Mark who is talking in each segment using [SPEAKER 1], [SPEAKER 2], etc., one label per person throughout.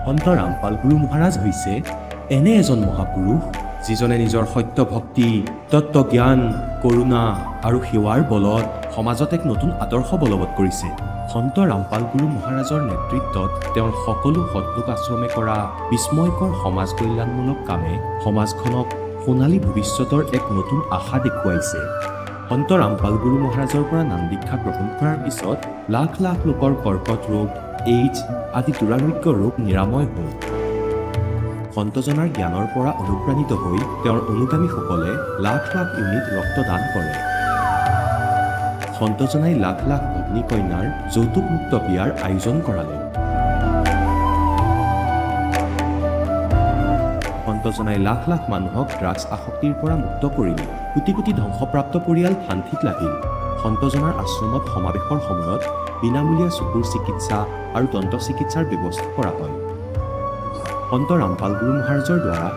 [SPEAKER 1] সন্ত ৰামপাল গুৰু মহাৰাজ হৈছে এনে এজন মহাপুৰুষ যিজনে নিজৰ সত্য ভক্তি, তত্ত্ব জ্ঞান, কৰুণা আৰু সেৱাৰ বলত সমাজত এক নতুন আদৰ্শ বলবৎ কৰিছে। সন্ত ৰামপাল গুৰু মহাৰাজৰ নেতৃত্বত তেওঁৰ সকলো সৎলোক আশ্ৰমে কৰা বিস্ময়কৰ সমাজ কল্যাণমূলক কামে সমাজখনক সোণালী ভৱিষ্যতৰ এক নতুন আশা দেখুৱাইছে। সন্ত ৰামপাল গুৰু মহাৰাজৰ পৰা নাম দীক্ষা গ্ৰহণ কৰাৰ পিছত লাখ লাখ লোকৰ কৰ্কট ৰোগ, এইডছ আদি দুৰাৰোগ্য ৰোগ নিৰাময় হ'ল। সন্তজনাৰ জ্ঞানৰ পৰা অনুপ্ৰাণিত হৈ তেওঁৰ অনুগামীসকলে লাখ লাখ ইউনিট ৰক্তদান কৰে। সন্তজনাই লাখ লাখ ভগ্নী কন্যাৰ যৌতুকমুক্ত বিয়াৰ আয়োজন কৰালে। সন্তজনাই লাখ লাখ মানুহক ড্ৰাগছ আসক্তিৰ পৰা মুক্ত কৰিলে। কোটি কোটি ধ্বংসপ্ৰাপ্ত পৰিয়াল শান্তিত লাগিল। সন্তজনাৰ আশ্ৰমত সমাৱেশৰ সময়ত বিনামূলীয়া চকুৰ চিকিৎসা আৰু দন্ত চিকিৎসাৰ ব্যৱস্থা কৰা হয়। সন্ত ৰামপাল গুৰু মহাৰাজৰ দ্বাৰা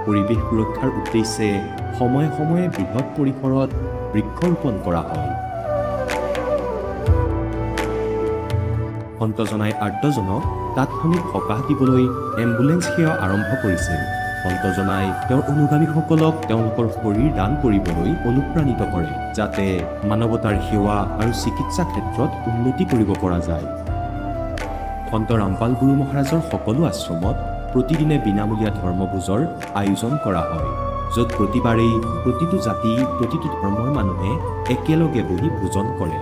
[SPEAKER 1] পৰিৱেশ সুৰক্ষাৰ উদ্দেশ্যে সময়ে সময়ে বৃহৎ পৰিসৰত বৃক্ষৰোপণ কৰা হয়। সন্তজনাই আৰ্তজনক তাৎক্ষণিক সকাহ দিবলৈ এম্বুলেন্স সেৱা আৰম্ভ কৰিছিল। সন্তজনাই তেওঁৰ অনুগামীসকলক তেওঁলোকৰ শৰীৰ দান কৰিবলৈ অনুপ্ৰাণিত কৰে, যাতে মানৱতাৰ সেৱা আৰু চিকিৎসা ক্ষেত্ৰত উন্নতি কৰিব পৰা যায়। সন্ত ৰামপাল গুৰু মহাৰাজৰ সকলো আশ্ৰমত প্ৰতিদিনে বিনামূলীয়া ধৰ্মভোজৰ আয়োজন কৰা হয়, য'ত প্ৰতিবাৰেই প্ৰতিটো জাতি, প্ৰতিটো ধৰ্মৰ মানুহে একেলগে বহি ভোজন কৰে।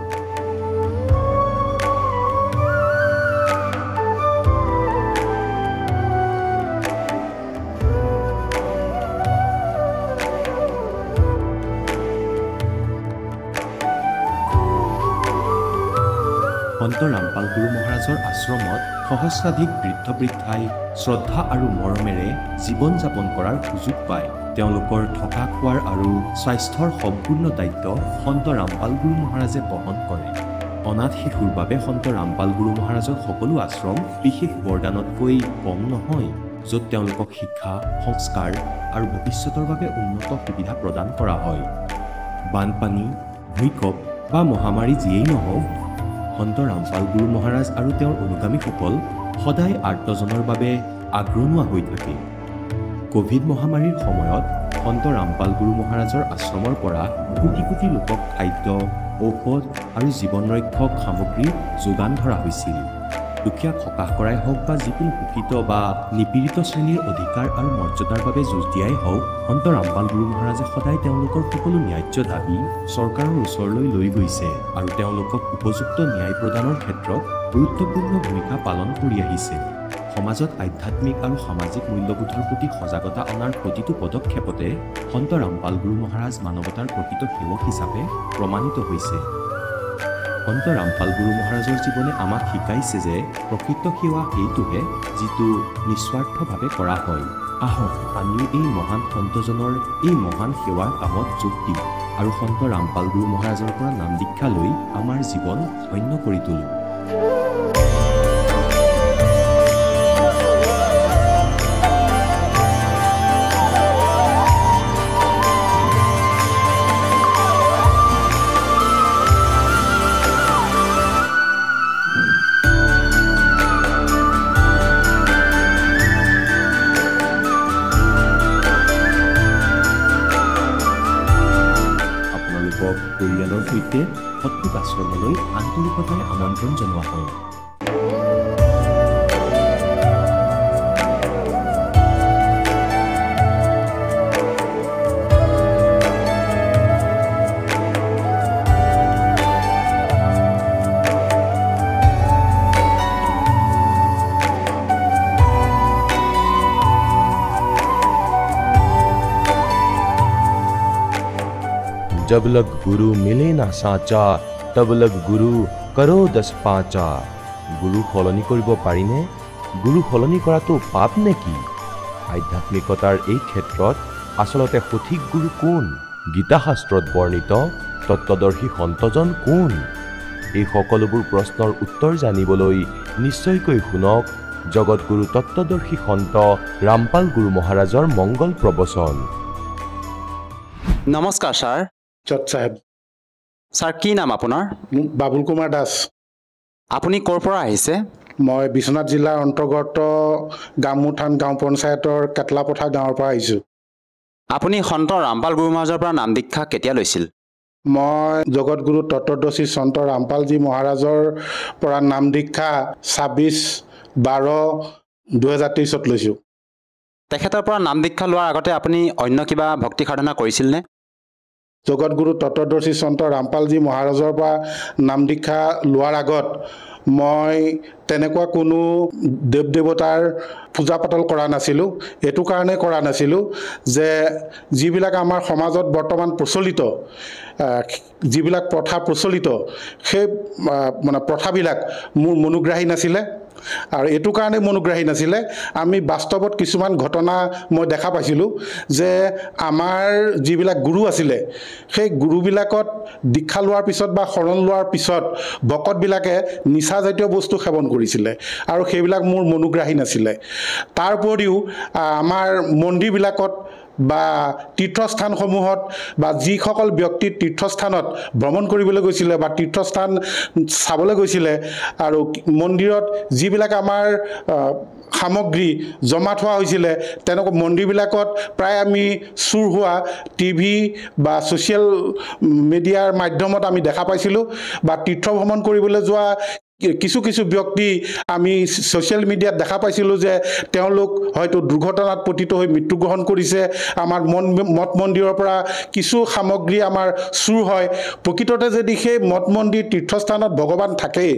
[SPEAKER 1] সন্ত ৰামপাল গুৰু মহাৰাজৰ আশ্ৰমত সহস্ৰাধিক বৃদ্ধ বৃদ্ধাই শ্ৰদ্ধা আৰু মৰমেৰে জীৱন যাপন কৰাৰ সুযোগ পায়। তেওঁলোকৰ থকা খোৱাৰ আৰু স্বাস্থ্যৰ সম্পূৰ্ণ দায়িত্ব সন্ত ৰামপাল গুৰু মহাৰাজে বহন কৰে। অনাথ শিশুৰ বাবে সন্ত ৰামপাল গুৰু মহাৰাজৰ সকলো আশ্ৰম বিশেষ বৰদানতকৈ কম নহয়, য'ত তেওঁলোকক শিক্ষা, সংস্কাৰ আৰু ভৱিষ্যতৰ বাবে উন্নত সুবিধা প্ৰদান কৰা হয়। বানপানী, ভূমিকম্প বা মহামাৰী যিয়েই নহওক, সন্ত ৰামপাল গুৰু মহাৰাজ আৰু তেওঁৰ অনুগামীসকল সদায় আৰ্তজনৰ বাবে আগ্ৰহী হৈ থাকে। কোভিড মহামাৰীৰ সময়ত সন্ত ৰামপাল গুৰু মহাৰাজৰ আশ্ৰমৰ পৰা কোটি কোটি লোকক খাদ্য, ঔষধ আৰু জীৱন ৰক্ষক সামগ্ৰী যোগান ধৰা হৈছিল। দুখীয়াক সকাহ কৰাই হওক বা যিকোনো শোষিত বা নিপীড়িত শ্ৰেণীৰ অধিকাৰ আৰু মৰ্যাদাৰ বাবে যুঁজ দিয়াই হওক, সন্ত ৰামপাল গুৰু মহাৰাজে সদায় তেওঁলোকৰ সকলো ন্যায্য দাবী চৰকাৰৰ ওচৰলৈ লৈ গৈছে আৰু তেওঁলোকক উপযুক্ত ন্যায় প্ৰদানৰ ক্ষেত্ৰত গুৰুত্বপূৰ্ণ ভূমিকা পালন কৰি আহিছে। সমাজত আধ্যাত্মিক আৰু সামাজিক মূল্যবোধৰ প্ৰতি সজাগতা অনাৰ প্ৰতিটো পদক্ষেপতে সন্ত ৰামপাল গুৰু মহাৰাজ মানৱতাৰ প্ৰকৃত সেৱক হিচাপে প্ৰমাণিত হৈছে। সন্ত ৰামপাল গুৰু মহাৰাজৰ জীৱনে আমাক শিকাইছে যে প্ৰকৃত সেৱা সেইটোহে যিটো নিস্বাৰ্থভাৱে কৰা হয়। আহক আমিও এই মহান সন্তজনৰ এই মহান সেৱাৰ কামত যোগ দিওঁ আৰু সন্ত ৰামপাল গুৰু মহাৰাজৰ পৰা নাম দীক্ষা লৈ আমাৰ জীৱন ধন্য কৰি তোলোঁ। পৰিয়ালৰ সৈতে সৎলোক আশ্ৰমলৈ আন্তৰিকতাৰে আমন্ত্ৰণ জনোৱা হয়।
[SPEAKER 2] जब लग गुरु मिले ना साचा, तब लग गुरु करो 10 पाचा। गुरु সলনি কৰিব পাৰিনে? গুৰু সলনি কৰাটো পাপ নেকি? আধ্যাত্মিকতাৰ এই ক্ষেত্ৰত আচলতে সঠিক গুৰু কোন? গীতা শাস্ত্ৰত বৰ্ণিত তত্ত্বদৰ্শী সন্তজন কোন? এই সকলোবোৰ প্ৰশ্নৰ উত্তৰ জানিবলৈ নিশ্চয়কৈ শুনক জগতগুৰু তত্ত্বদৰ্শী সন্ত ৰামপাল গুৰু মহাৰাজৰ মংগল প্ৰবচন।
[SPEAKER 3] নমস্কাৰ ছাৰ।
[SPEAKER 4] চট সাহেব।
[SPEAKER 3] ছাৰ কি নাম আপোনাৰ?
[SPEAKER 4] বাবুল কুমাৰ দাস।
[SPEAKER 3] আপুনি ক'ৰ পৰা আহিছে? মই বিশ্বনাথ জিলাৰ অন্তৰ্গত গামুথান গাঁও পঞ্চায়তৰ কেটলাপথাৰ গাঁৱৰ পৰা আহিছোঁ।
[SPEAKER 4] আপুনি সন্ত ৰামপাল গুৰু মহাৰাজৰ পৰা নাম দীক্ষা কেতিয়া লৈছিল?
[SPEAKER 3] মই জগতগুৰু তত্ত্বদৰ্শী সন্ত ৰামপালজী মহাৰাজৰ পৰা নাম দীক্ষা 26/12/2023 লৈছোঁ।
[SPEAKER 4] তেখেতৰ পৰা নাম দীক্ষা লোৱাৰ আগতে আপুনি অন্য কিবা ভক্তি সাধনা কৰিছিলনে?
[SPEAKER 3] জগতগুৰু তত্ত্বদৰ্শী সন্ত ৰামপালজী মহাৰাজৰ পৰা নাম দীক্ষা লোৱাৰ আগত মই তেনেকুৱা কোনো দেৱ দেৱতাৰ পূজা পাতল কৰা নাছিলোঁ। এইটো কাৰণে কৰা নাছিলোঁ যে যিবিলাক আমাৰ সমাজত বৰ্তমান প্ৰচলিত যিবিলাক প্ৰথা প্ৰচলিত সেই মানে প্ৰথাবিলাক মোৰ মনোগ্ৰাহী নাছিলে। আৰু এইটো কাৰণে মনোগ্ৰাহী নাছিলে, আমি বাস্তৱত কিছুমান ঘটনা মই দেখা পাইছিলোঁ যে আমাৰ যিবিলাক গুৰু আছিলে সেই গুৰুবিলাকত দীক্ষা লোৱাৰ পিছত বা শৰণ লোৱাৰ পিছত ভকতবিলাকে নিচাজাতীয় বস্তু সেৱন কৰিছিলে আৰু সেইবিলাক মোৰ মনোগ্ৰাহী নাছিলে। তাৰ উপৰিও আমাৰ মন্দিৰবিলাকত বা তীৰ্থস্থানসমূহত বা যিসকল ব্যক্তি তীৰ্থস্থানত ভ্ৰমণ কৰিবলৈ গৈছিলে বা তীৰ্থস্থান চাবলৈ গৈছিলে আৰু মন্দিৰত যিবিলাক আমাৰ সামগ্ৰী জমা থোৱা হৈছিলে তেনেকুৱা মন্দিৰবিলাকত প্ৰায় আমি চুৰ হোৱা টিভি বা ছ'চিয়েল মিডিয়াৰ মাধ্যমত আমি দেখা পাইছিলোঁ বা তীৰ্থ ভ্ৰমণ কৰিবলৈ যোৱা কিছু কিছু ব্যক্তি আমি ছ'চিয়েল মিডিয়াত দেখা পাইছিলোঁ যে তেওঁলোক হয়তো দুৰ্ঘটনাত পতিত হৈ মৃত্যুগ্ৰহণ কৰিছে। আমাৰ মঠ মন্দিৰৰ পৰা কিছু সামগ্ৰী আমাৰ চুৰ হয়। প্ৰকৃততে যদি সেই মঠ মন্দিৰ তীৰ্থস্থানত ভগৱান থাকেই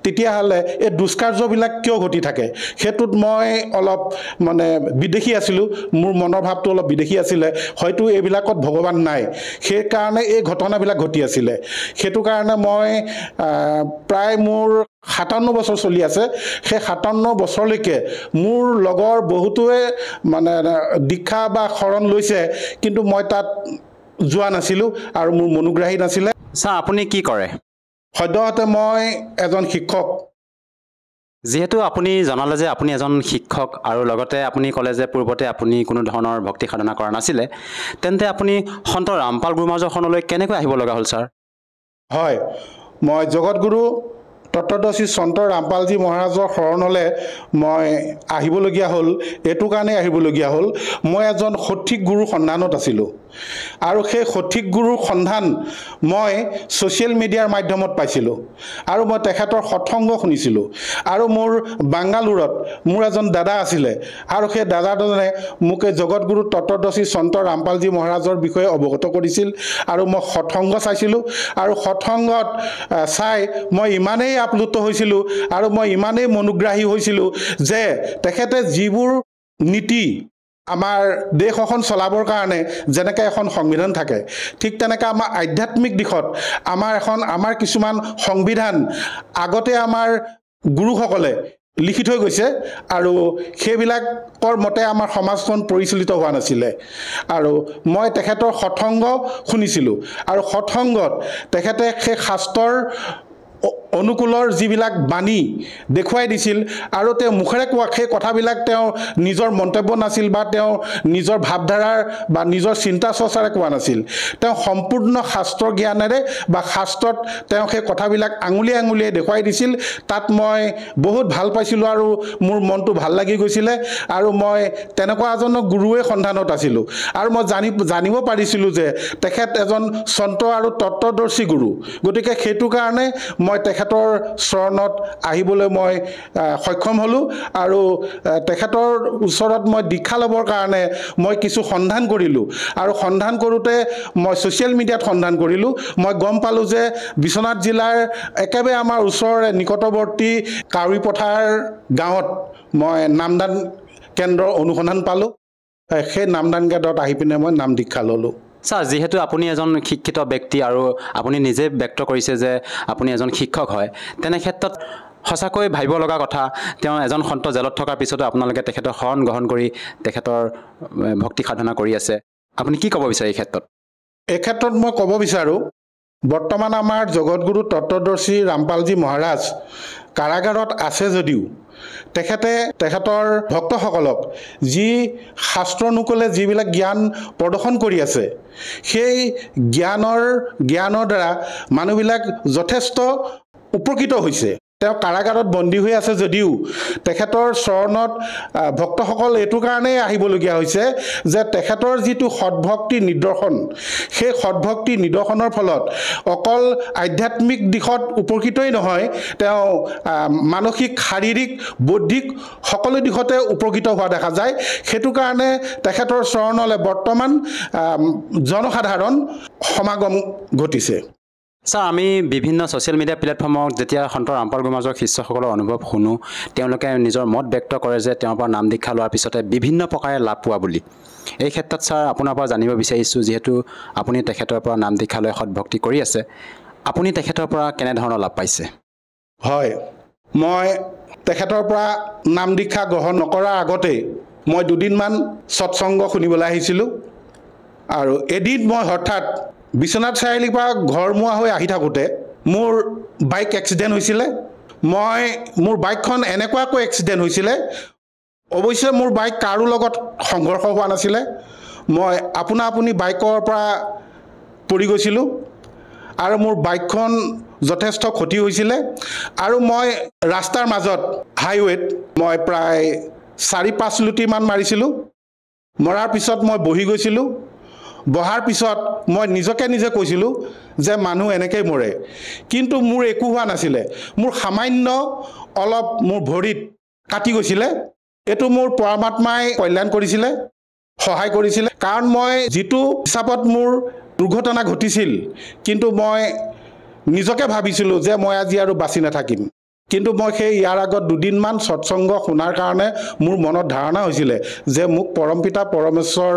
[SPEAKER 3] তেতিয়াহ'লে এই দুষ্কাৰ্যবিলাক কিয় ঘটি থাকে? সেইটোত মই অলপ মানে বিদেশী আছিলোঁ, মোৰ মনৰ ভাৱটো অলপ বিদেশী আছিলে। হয়তো এইবিলাকত ভগৱান নাই, সেইকাৰণে এই ঘটনাবিলাক ঘটি আছিলে। সেইটো কাৰণে মই প্ৰায় মোৰ 57 বছৰ চলি আছে, সেই 57 বছৰলৈকে মোৰ লগৰ বহুতোৱে মানে দীক্ষা বা শৰণ লৈছে, কিন্তু মই তাত যোৱা নাছিলোঁ আৰু মোৰ মনোগ্ৰাহী নাছিলে।
[SPEAKER 4] ছাৰ, আপুনি কি কৰে?
[SPEAKER 3] সদ্যহতে মই এজন শিক্ষক।
[SPEAKER 4] যিহেতু আপুনি জনালে যে আপুনি এজন শিক্ষক আৰু লগতে আপুনি ক'লে যে পূৰ্বতে আপুনি কোনো ধৰণৰ ভক্তি সাধনা কৰা নাছিলে, তেন্তে আপুনি সন্ত ৰামপাল গুৰু মহাৰাজৰ শৰণলৈ কেনেকৈ আহিব লগা হ'ল ছাৰ?
[SPEAKER 3] হয়, মই জগতগুৰু তত্ত্বদৰ্শী সন্ত ৰামপালজী মহাৰাজৰ শৰণলৈ মই আহিবলগীয়া হ'ল। এইটো কাৰণে আহিবলগীয়া হ'ল, মই এজন সঠিক গুৰুৰ সন্ধানত আছিলোঁ আৰু সেই সঠিক গুৰুৰ সন্ধান মই ছ'চিয়েল মিডিয়াৰ মাধ্যমত পাইছিলোঁ আৰু মই তেখেতৰ সৎসংগ শুনিছিলোঁ। আৰু মোৰ বাংগালুৰত মোৰ এজন দাদা আছিলে আৰু সেই দাদাজনে মোক এই জগতগুৰু তত্ত্বদৰ্শী সন্ত ৰামপালজী মহাৰাজৰ বিষয়ে অৱগত কৰিছিল আৰু মই সৎসংগ চাইছিলোঁ আৰু সৎসংগত চাই মই ইমানেই আপ্লুত হৈছিলোঁ আৰু মই ইমানেই মনোগ্ৰাহী হৈছিলোঁ যে তেখেতে যিবোৰ নীতি আমাৰ দেশ এখন চলাবৰ কাৰণে যেনেকৈ এখন সংবিধান থাকে, ঠিক তেনেকৈ আমাৰ আধ্যাত্মিক দিশত আমাৰ কিছুমান সংবিধান আগতে আমাৰ গুৰুসকলে লিখি থৈ গৈছে আৰু সেইবিলাকৰ মতে আমাৰ সমাজখন পৰিচালিত হোৱা নাছিলে। আৰু মই তেখেতৰ সৎসংগ শুনিছিলোঁ আৰু সৎসংগত তেখেতে সেই শাস্ত্ৰৰ অনুকূলৰ যিবিলাক বাণী দেখুৱাই দিছিল আৰু তেওঁ মুখেৰে কোৱা সেই কথাবিলাক তেওঁ নিজৰ মন্তব্য নাছিল বা তেওঁ নিজৰ ভাৱধাৰাৰ বা নিজৰ চিন্তা চৰ্চাৰে কোৱা নাছিল। তেওঁ সম্পূৰ্ণ শাস্ত্ৰ জ্ঞানেৰে বা শাস্ত্ৰত তেওঁ সেই কথাবিলাক আঙুলিয়াই আঙুলিয়াই দেখুৱাই দিছিল। তাত মই বহুত ভাল পাইছিলোঁ আৰু মোৰ মনটো ভাল লাগি গৈছিলে আৰু মই তেনেকুৱা এজন গুৰুৱে সন্ধানত আছিলোঁ আৰু মই জানিব পাৰিছিলোঁ যে তেখেত এজন সন্ত আৰু তত্ত্বদৰ্শী গুৰু। গতিকে সেইটো কাৰণে মই তেখেতৰ চৰণত আহিবলৈ মই সক্ষম হ'লোঁ আৰু তেখেতৰ ওচৰত মই দীক্ষা ল'বৰ কাৰণে মই কিছু সন্ধান কৰিলোঁ আৰু সন্ধান কৰোঁতে মই ছ'চিয়েল মিডিয়াত সন্ধান কৰিলোঁ। মই গম পালোঁ যে বিশ্বনাথ জিলাৰ একেবাৰে আমাৰ ওচৰৰে নিকটৱৰ্তী কাউৰীপথাৰ গাঁৱত মই নামদান কেন্দ্ৰৰ অনুসন্ধান পালোঁ। সেই নামদান কেন্দ্ৰত আহি পিনে মই নাম দীক্ষা ল'লোঁ।
[SPEAKER 4] ছাৰ, যিহেতু আপুনি এজন শিক্ষিত ব্যক্তি আৰু আপুনি নিজে ব্যক্ত কৰিছে যে আপুনি এজন শিক্ষক হয়, তেনে ক্ষেত্ৰত সঁচাকৈ ভাবিব লগা কথা, তেওঁ এজন সন্ত জেলত থকাৰ পিছতো আপোনালোকে তেখেতৰ শৰণ গ্ৰহণ কৰি তেখেতৰ ভক্তি সাধনা কৰি আছে। আপুনি কি ক'ব বিচাৰে এই ক্ষেত্ৰত?
[SPEAKER 3] এই ক্ষেত্ৰত মই ক'ব বিচাৰোঁ, বৰ্তমান আমাৰ জগতগুৰু তত্ত্বদৰ্শী ৰামপালজী মহাৰাজ কাৰাগাৰত আছে যদিও তেখেতে তেখেতৰ ভক্তসকলক যি শাস্ত্ৰানুকূলে যিবিলাক জ্ঞান প্ৰদৰ্শন কৰি আছে, সেই জ্ঞানৰ দ্বাৰা মানুহবিলাক যথেষ্ট উপকৃত হৈছে। তেওঁ কাৰাগাৰত বন্দী হৈ আছে যদিও তেখেতৰ চৰণত ভক্তসকল এইটো কাৰণেই আহিবলগীয়া হৈছে যে তেখেতৰ যিটো সৎভক্তি নিদৰ্শন সেই সৎভক্তি নিদৰ্শনৰ ফলত অকল আধ্যাত্মিক দিশত উপকৃতই নহয় তেওঁ মানসিক শাৰীৰিক বৌদ্ধিক সকলো দিশতে উপকৃত হোৱা দেখা যায় সেইটো কাৰণে তেখেতৰ চৰণলৈ বৰ্তমান জনসাধাৰণ সমাগম ঘটিছে
[SPEAKER 4] ছাৰ আমি বিভিন্ন ছ'চিয়েল মিডিয়া প্লেটফৰ্মত যেতিয়া সন্ত ৰামপাল গুৰু মহাৰাজৰ শিষ্যসকলৰ অনুভৱ শুনো তেওঁলোকে নিজৰ মত ব্যক্ত কৰে যে তেওঁৰ পৰা নাম দীক্ষা লোৱাৰ পিছতে বিভিন্ন প্ৰকাৰে লাভ পোৱা বুলি এই ক্ষেত্ৰত ছাৰ আপোনাৰ পৰা জানিব বিচাৰিছোঁ যিহেতু আপুনি তেখেতৰ পৰা নাম দীক্ষা লৈ সৎভক্তি কৰি আছে আপুনি তেখেতৰ পৰা কেনেধৰণৰ লাভ পাইছে
[SPEAKER 3] হয় মই তেখেতৰ পৰা নাম দীক্ষা গ্ৰহণ নকৰাৰ আগতেই মই দুদিনমান সৎসংগ শুনিবলৈ আহিছিলোঁ আৰু এদিন মই হঠাৎ বিশ্বনাথ চাৰিআলিৰ পৰা ঘৰমুৱা হৈ আহি থাকোঁতে মোৰ বাইক এক্সিডেণ্ট হৈছিলে মোৰ বাইকখন এনেকুৱাকৈ এক্সিডেণ্ট হৈছিলে অৱশ্যে মোৰ বাইক কাৰো লগত সংঘৰ্ষ হোৱা নাছিলে মই আপুনি বাইকৰ পৰা পৰি গৈছিলোঁ আৰু মোৰ বাইকখন যথেষ্ট ক্ষতি হৈছিলে আৰু মই ৰাস্তাৰ মাজত হাইৱেত মই প্ৰায় 4-5 লুটিমান মাৰিছিলোঁ মৰাৰ পিছত মই বহি গৈছিলোঁ বহাৰ পিছত মই নিজে কৈছিলোঁ যে মানুহ এনেকৈ মৰে কিন্তু মোৰ একো হোৱা নাছিলে মোৰ সামান্য অলপ মোৰ ভৰিত কাটি গৈছিলে এইটো মোৰ পৰমাত্মাই কল্যাণ কৰিছিলে সহায় কৰিছিলে কাৰণ মই যিটো হিচাপত মোৰ দুৰ্ঘটনা ঘটিছিল কিন্তু মই নিজকে ভাবিছিলোঁ যে মই আজি আৰু বাচি নাথাকিম কিন্তু মই সেই ইয়াৰ আগত দুদিনমান সৎসংগ শুনাৰ কাৰণে মোৰ মনত ধাৰণা হৈছিলে যে মোক পৰমপিতা পৰমেশ্বৰ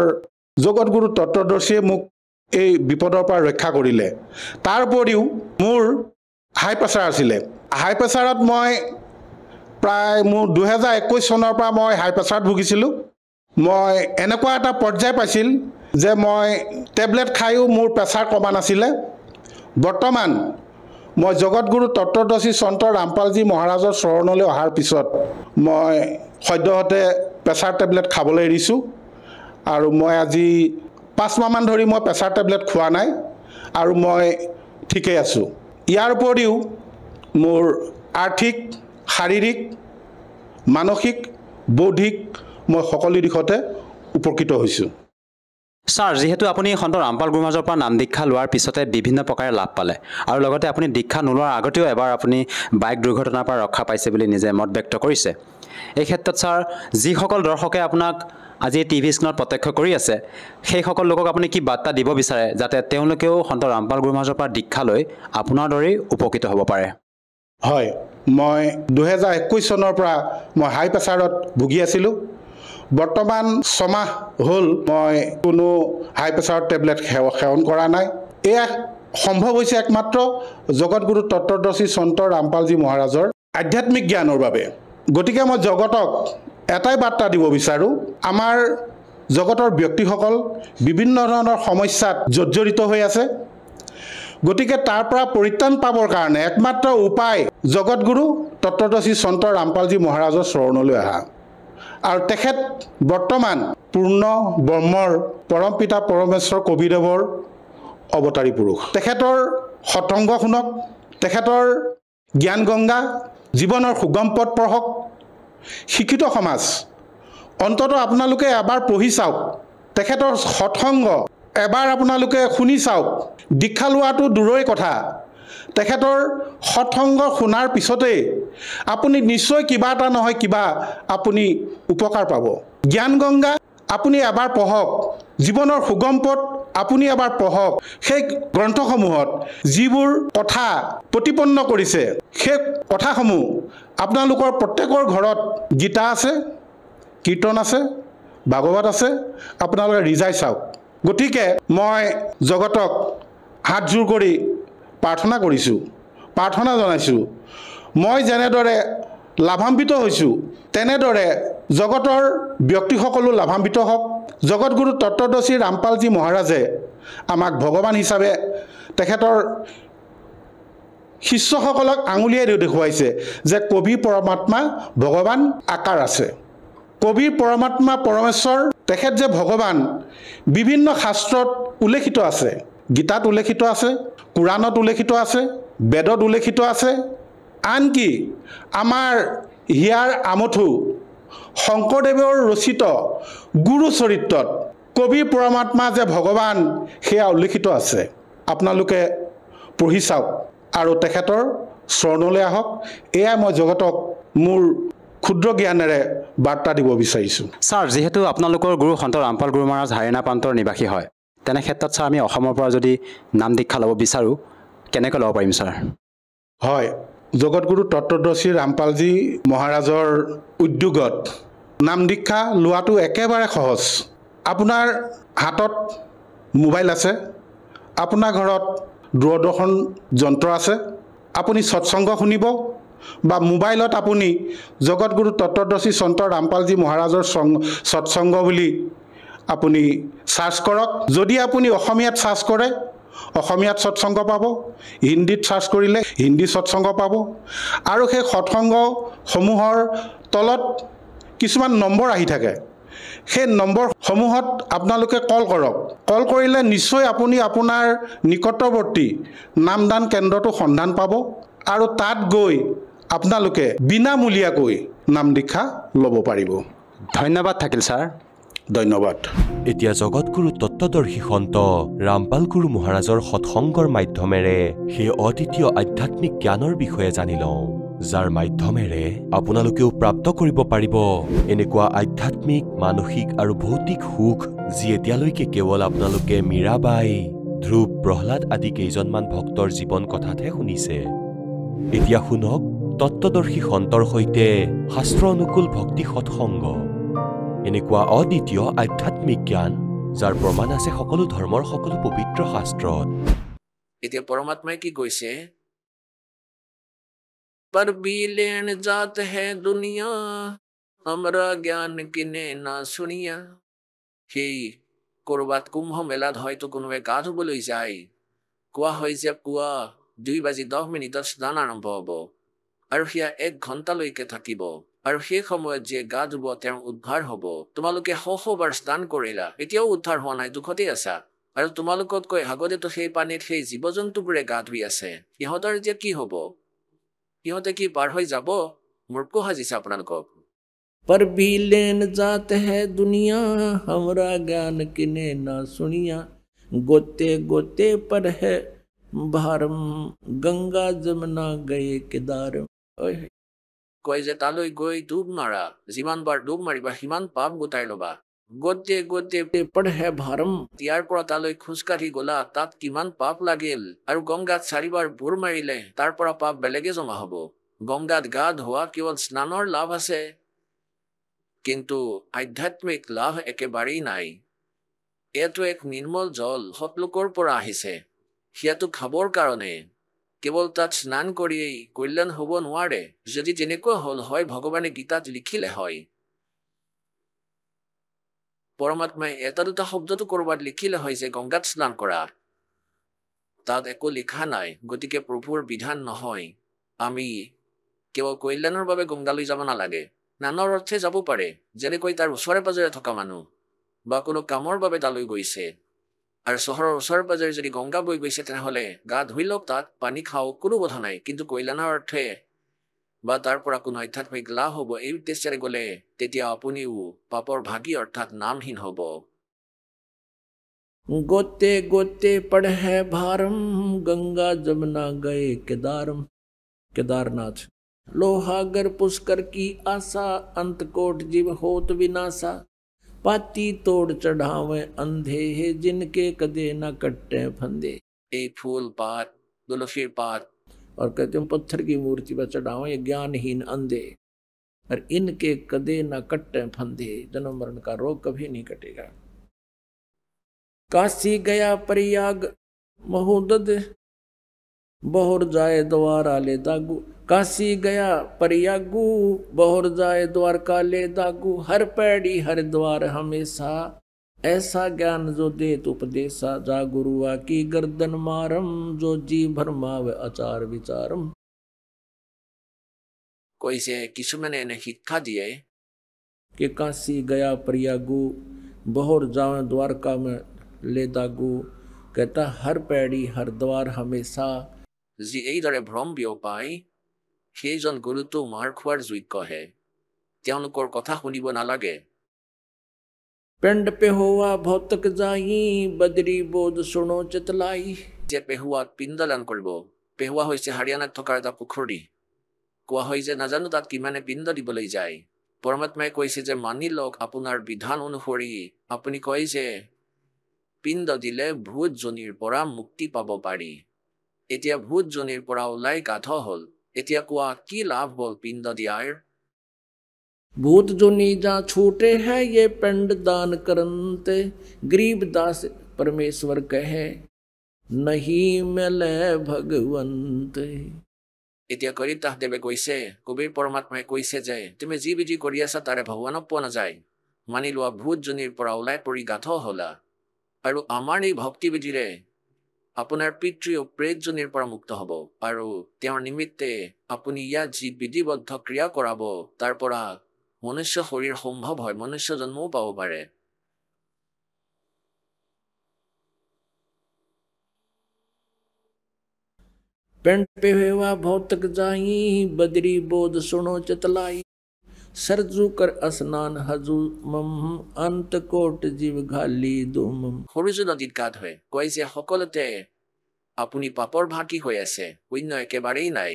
[SPEAKER 3] জগতগুৰু তত্ত্বদৰ্শীয়ে মোক এই বিপদৰ পৰা ৰক্ষা কৰিলে তাৰ উপৰিও মোৰ হাই প্ৰেছাৰ আছিলে হাই প্ৰেছাৰত মই প্ৰায় মোৰ 2021 চনৰ পৰা মই হাই প্ৰেছাৰত ভুগিছিলোঁ মই এনেকুৱা এটা পৰ্যায় পাইছিল যে মই টেবলেট খাইও মোৰ প্ৰেছাৰ কমা নাছিলে বৰ্তমান মই জগতগুৰু তত্ত্বদৰ্শী সন্ত ৰামপালজী মহাৰাজৰ চৰণলৈ অহাৰ পিছত মই সদ্যহতে প্ৰেছাৰ টেবলেট খাবলৈ এৰিছোঁ আৰু মই আজি 5 মাহমান ধৰি মই প্ৰেছাৰ টেবলেট খোৱা নাই আৰু মই ঠিকেই আছোঁ ইয়াৰ উপৰিও মোৰ আৰ্থিক শাৰীৰিক মানসিক বৌদ্ধিক মই সকলো দিশতে উপকৃত হৈছোঁ
[SPEAKER 4] ছাৰ যিহেতু আপুনি সন্ত ৰামপাল গুৰু মহাৰাজৰ পৰা নাম দীক্ষা লোৱাৰ পিছতে বিভিন্ন প্ৰকাৰে লাভ পালে আৰু লগতে আপুনি দীক্ষা নোলোৱাৰ আগতেও এবাৰ আপুনি বাইক দুৰ্ঘটনাৰ পৰা ৰক্ষা পাইছে বুলি নিজে মত ব্যক্ত কৰিছে এই ক্ষেত্ৰত ছাৰ যিসকল দৰ্শকে আপোনাক আজি টিভি স্ক্ৰীণত প্ৰত্যক্ষ কৰি আছে সেইসকল লোকক আপুনি কি বাৰ্তা দিব বিচাৰে যাতে তেওঁলোকেও সন্ত ৰামপাল গুৰু মহাৰাজৰ পৰা দীক্ষা লৈ আপোনাৰ দৰেই উপকৃত হ'ব পাৰে
[SPEAKER 3] হয় মই 2021 চনৰ পৰা মই হাই প্ৰেছাৰত ভুগি আছিলোঁ বৰ্তমান 6 মাহ হ'ল মই কোনো হাই প্ৰেছাৰৰ টেবলেট সেৱন কৰা নাই এয়া সম্ভৱ হৈছে একমাত্ৰ জগতগুৰু তত্ত্বদৰ্শী সন্ত ৰামপালজী মহাৰাজৰ আধ্যাত্মিক জ্ঞানৰ বাবে গতিকে মই জগতক এটাই বাৰ্তা দিব বিচাৰোঁ আমাৰ জগতৰ ব্যক্তিসকল বিভিন্ন ধৰণৰ সমস্যাত জৰ্জৰিত হৈ আছে গতিকে তাৰ পৰা পৰিত্ৰাণ পাবৰ কাৰণে একমাত্ৰ উপায় জগতগুৰু তত্ত্বদৰ্শী সন্ত ৰামপালজী মহাৰাজৰ চৰণলৈ অহা আৰু তেখেত বৰ্তমান পূৰ্ণ ব্ৰহ্মৰ পৰমপিতা পৰমেশ্বৰ কবিদেৱৰ অৱতাৰী পুৰুষ তেখেতৰ সৎসংগ শুনক তেখেতৰ জ্ঞান গংগা জীৱনৰ সুগম পথ পঢ়ক শিক্ষিত সমাজ অন্তত আপোনালোকে এবাৰ পঢ়ি চাওক তেখেতৰ সৎসংগ এবাৰ আপোনালোকে শুনি চাওক দীক্ষা লোৱাটো দূৰৰে কথা তেখেতৰ সৎসংগ শুনাৰ পিছতেই আপুনি নিশ্চয় কিবা এটা নহয় কিবা আপুনি উপকাৰ পাব জ্ঞান গংগা আপুনি এবাৰ পঢ়ক জীৱনৰ সুগম পথ আপুনি এবাৰ পঢ়ক সেই গ্ৰন্থসমূহত যিবোৰ কথা প্ৰতিপন্ন কৰিছে সেই কথাসমূহ আপোনালোকৰ প্ৰত্যেকৰ ঘৰত গীতা আছে কীৰ্তন আছে ভাগৱত আছে আপোনালোকে ৰিজাই চাওক গতিকে মই জগতক হাত জোৰ কৰি প্ৰাৰ্থনা কৰিছোঁ প্ৰাৰ্থনা জনাইছোঁ মই যেনেদৰে লাভান্বিত হৈছোঁ তেনেদৰে জগতৰ ব্যক্তিসকলো লাভান্বিত হওক জগতগুৰু তত্ত্বদৰ্শী ৰামপালজী মহাৰাজে আমাক ভগৱান হিচাপে তেখেতৰ শিষ্যসকলক আঙুলিয়াই দেখুৱাইছে যে কবি পৰমাত্মা ভগৱান আকাৰ আছে কবি পৰমাত্মা পৰমেশ্বৰ তেখেত যে ভগৱান বিভিন্ন শাস্ত্ৰত উল্লেখিত আছে গীতাত উল্লেখিত আছে কুৰাণত উল্লেখিত আছে বেদত উল্লেখিত আছে আনকি আমাৰ হিয়াৰ আমঠু শংকৰদেৱৰ ৰচিত গুৰু চৰিত্ৰত কবি পৰমাত্মা যে ভগৱান সেয়া উল্লেখিত আছে। আপোনালোকে পঢ়ি চাওক আৰু তেখেতৰ চৰণলৈ আহক। এয়াই মই জগতক মোৰ ক্ষুদ্ৰ জ্ঞানেৰে বাৰ্তা দিব বিচাৰিছোঁ।
[SPEAKER 4] ছাৰ, যিহেতু আপোনালোকৰ গুৰু সন্ত ৰামপাল গুৰু মহাৰাজ হাৰিয়ানা প্ৰান্তৰ নিবাসী হয়, তেনে ক্ষেত্ৰত ছাৰ আমি অসমৰ পৰা যদি নাম দীক্ষা ল'ব বিচাৰোঁ, কেনেকৈ ল'ব পাৰিম ছাৰ?
[SPEAKER 3] হয়, জগতগুৰু তত্ত্বদৰ্শী ৰামপালজী মহাৰাজৰ উদ্যোগত নাম দীক্ষা লোৱাটো একেবাৰে সহজ। আপোনাৰ হাতত মোবাইল আছে, আপোনাৰ ঘৰত দূৰদৰ্শন যন্ত্ৰ আছে, আপুনি সৎসংগ শুনিব বা মোবাইলত আপুনি জগতগুৰু তত্ত্বদৰ্শী সন্ত ৰামপালজী মহাৰাজৰ সৎসংগ বুলি আপুনি চাৰ্চ কৰক। যদি আপুনি অসমীয়াত চাৰ্চ কৰে অসমীয়াত সৎসংগ পাব, হিন্দীত চাৰ্চ কৰিলে হিন্দী সৎসংগ পাব। আৰু সেই সৎসংগসমূহৰ তলত কিছুমান নম্বৰ আহি থাকে, সেই নম্বৰসমূহত আপোনালোকে কল কৰক। কল কৰিলে নিশ্চয় আপুনি আপোনাৰ নিকটৱৰ্তী নামদান কেন্দ্ৰটো সন্ধান পাব আৰু তাত গৈ আপোনালোকে বিনামূলীয়াকৈ নাম দীক্ষা ল'ব পাৰিব।
[SPEAKER 4] ধন্যবাদ থাকিল ছাৰ।
[SPEAKER 3] ধন্যবাদ।
[SPEAKER 2] এতিয়া জগতগুৰু তত্ত্বদৰ্শী সন্ত ৰামপাল গুৰু মহাৰাজৰ সৎসংগৰ মাধ্যমেৰে সেই অদ্বিতীয় আধ্যাত্মিক জ্ঞানৰ বিষয়ে জানি লওঁ, যাৰ মাধ্যমেৰে আপোনালোকেও প্ৰাপ্ত কৰিব পাৰিব এনেকুৱা আধ্যাত্মিক, মানসিক আৰু ভৌতিক সুখ যি এতিয়ালৈকে কেৱল আপোনালোকে মীৰাবাই, ধ্ৰুৱ, প্ৰহ্লাদ আদি কেইজনমান ভক্তৰ জীৱন কথাতহে শুনিছে। এতিয়া শুনক তত্ত্বদৰ্শী সন্তৰ সৈতে শাস্ত্ৰ অনুকূল ভক্তি সৎসংগ, এনেকুৱা অদ্বিতীয় আধ্যাত্মিক জ্ঞান যাৰ প্ৰমাণ আছে সকলো ধৰ্মৰ সকলো পবিত্ৰ শাস্ত্ৰত।
[SPEAKER 5] এতিয়া পৰমাত্মাই কি কৈছে? पर भी लेन जात है दुनिया हमरा জ্ঞান কিনে না শুনিয়া। সেই কৰবাত কুম্ভ মেলাত হয়তো কোনোবাই গা ধুবলৈ যায়, কোৱা হয় যে পুৱা 2:10 স্নান আৰম্ভ হ'ব আৰু সেয়া 1 ঘণ্টালৈকে থাকিব আৰু সেই সময়ত যে গা ধুব তেওঁৰ উদ্ধাৰ হ'ব। তোমালোকে শবাৰ স্নান কৰিলা, এতিয়াও উদ্ধাৰ হোৱা নাই, দুখতে আছা। আৰু তোমালোকতকৈ আগতেতো সেই পানীত সেই জীৱ জন্তুবোৰে গা ধুই আছে, সিহঁতৰ এতিয়া কি হ'ব? সিহঁতে কি পাৰ হৈ যাব? মূৰ্খ সাজিছে আপোনালোকক। पर भी लेन जात है दुनिया हमरा ज्ञान किने ना सुनिया। गोते गोते पर है भारम गंगा जमुना गए केदार। কয় যে তালৈ গৈ ডুব মাৰা, যিমান বাৰ ডুব মাৰিবা সিমান পাপ গোটাই ল'বা। গোতে গোতে পঢ়ে ভাৰম, ইয়াৰ পৰা তালৈ খোজকাঢ়ি গলা, তাত কিমান পাপ লাগিল। আৰু গংগাত 4 বাৰ বুৰ মাৰিলে তাৰ পৰা পাপ বেলেগে জমা হ'ব। গংগাত গা ধোৱা কেৱল স্নানৰ লাভ আছে, কিন্তু আধ্যাত্মিক লাভ একেবাৰেই নাই। এইটো এক নিৰ্মল জল সতলোকৰ পৰা আহিছে, সিয়াটো খাবৰ কাৰণে। কেৱল তাত স্নান কৰিয়েই কল্যাণ হ'ব নোৱাৰে। যদি তেনেকুৱা হ'ল হয়, ভগৱানে গীতাত লিখিলে হয়। পৰমাত্মাই এটা দুটা শব্দটো কৰবাত লিখিলে হয় যে গংগাত স্নান কৰা। তাত একো লিখা নাই, গতিকে প্ৰভুৰ বিধান নহয়। আমি কেৱল কল্যাণৰ বাবে গংগালৈ যাব নালাগে, নানৰ অৰ্থে যাব পাৰে। যেনেকৈ তাৰ ওচৰে পাজৰে থকা মানুহ বা কোনো কামৰ বাবে তালৈ গৈছে, আৰু চহৰৰ ওচৰে পাজৰে যদি গংগা বৈ গৈছে তেনেহ'লে গা ধুই লওক, তাত পানী খাওক, কোনো কথা নাই। কিন্তু কল্যাণৰ অৰ্থে বা তাৰ পৰা কোনো আধ্যাত্মিক লাভ হ'ব এই উদ্দেশ্যেৰে গ'লে তেতিয়া আপুনিও পাপৰ ভাগী অৰ্থাৎ নামহীন হ'ব। গোতে গোতে পঢ়ে ভাৰম গংগা যমুনা গয়ে কেদারম। केदारनाथ लोहागर पुष्कर की आशा, अंतकोट जीव होत विनाशा। पाती तोड़ चढ़ावे अंधे है जिनके कदे न कट्टे फंदे। ए फूल पात, तुलसीर पात और कहते हैं पत्थर की मूर्ति पर चढ़ावे ज्ञानहीन अंधे, और इनके कदे न कट्टे फंदे, जन्म मरण का रोग कभी नहीं कटेगा। काशी गया प्रयाग महोदद, बहुर जाए द्वारा ले दागू। काशी गया प्रयागू, बहुर जाए द्वारका ले दागू। हर पैड़ी हर द्वार हमेशा, ऐसा ज्ञान जो देत उपदेशा। जा गुरुआ की गर्दन मारम, जो जी भरमाव आचार विचारम। কৈছে কিছুমানে এনে শিক্ষা দিয়ে कि काशी गया प्रयागू, बहुर जाए द्वारका में ले दागू। कहता हर पैड़ी हर द्वार हमेशा। যি এইদৰে ভ্ৰম বিয়পাই সেইজন গুৰুটো মাৰ খোৱাৰ যোগ্যহে। তেওঁলোকৰ কথা শুনিব নালাগে।
[SPEAKER 6] पिंड पे हुआ भौतक जाई बदरी बोध सुनो चितलाई।
[SPEAKER 5] যে পেহুৱাক পিণ্ডদান কৰিব। পেহুৱা হৈছে হাৰিয়ানাত থকা এটা পুখুৰী। কোৱা হয় যে নাজানো তাত কিমানে পিণ্ড দিবলৈ যায়। পৰমাত্মাই কৈছে যে মানি লওক আপোনাৰ বিধান অনুসৰি আপুনি কয় যে পিণ্ড দিলে ভূত জনীৰ পৰা মুক্তি পাব পাৰি। এতিয়া ভূত জনীৰ পৰা ওলাই গাধ হ'ল। এতিয়া কোৱা কি লাভ হ'ল পিণ্ড দিয়াৰ?
[SPEAKER 6] भूत जो नीजा छूटे है ये पिंड दान करंते। गरीब दास परमेश्वर कहे नहीं मिले भगवंत।
[SPEAKER 5] এতিয়া গৰীব দাসদেৱে কৈছে, কবিৰ পৰমাত্মাই কৈছে যে তুমি যি বিধি কৰি আছা তাৰে ভগৱানক পোৱা নাযায়। মানি লোৱা ভূত জনীৰ পৰা ওলাই পৰি গাধ হলা। আৰু আমাৰ এই ভক্তিবিধিৰে আপোনাৰ পিতৃ ও প্ৰেতজনীৰ পৰা মুক্ত হ'ব। আৰু তেওঁৰ নিমিত্তে আপুনি ইয়াত যি বিধিবদ্ধ ক্ৰিয়া কৰাব তাৰ পৰা মনুষ্য শৰীৰ সম্ভৱ হয়, মনুষ্য জন্মও পাব পাৰে।
[SPEAKER 6] पिंड पे हुआ भौतक जाई बदरी बोध सुनो चितलाई। सरजू कर स्नान हजू मम अंत कोट जीव घाली दुम।
[SPEAKER 5] সৰুজু নদীত গা ধুৱে। কয় যে সকলোতে আপুনি পাপৰ ভাগী হৈ আছে, পুণ্য একেবাৰেই নাই।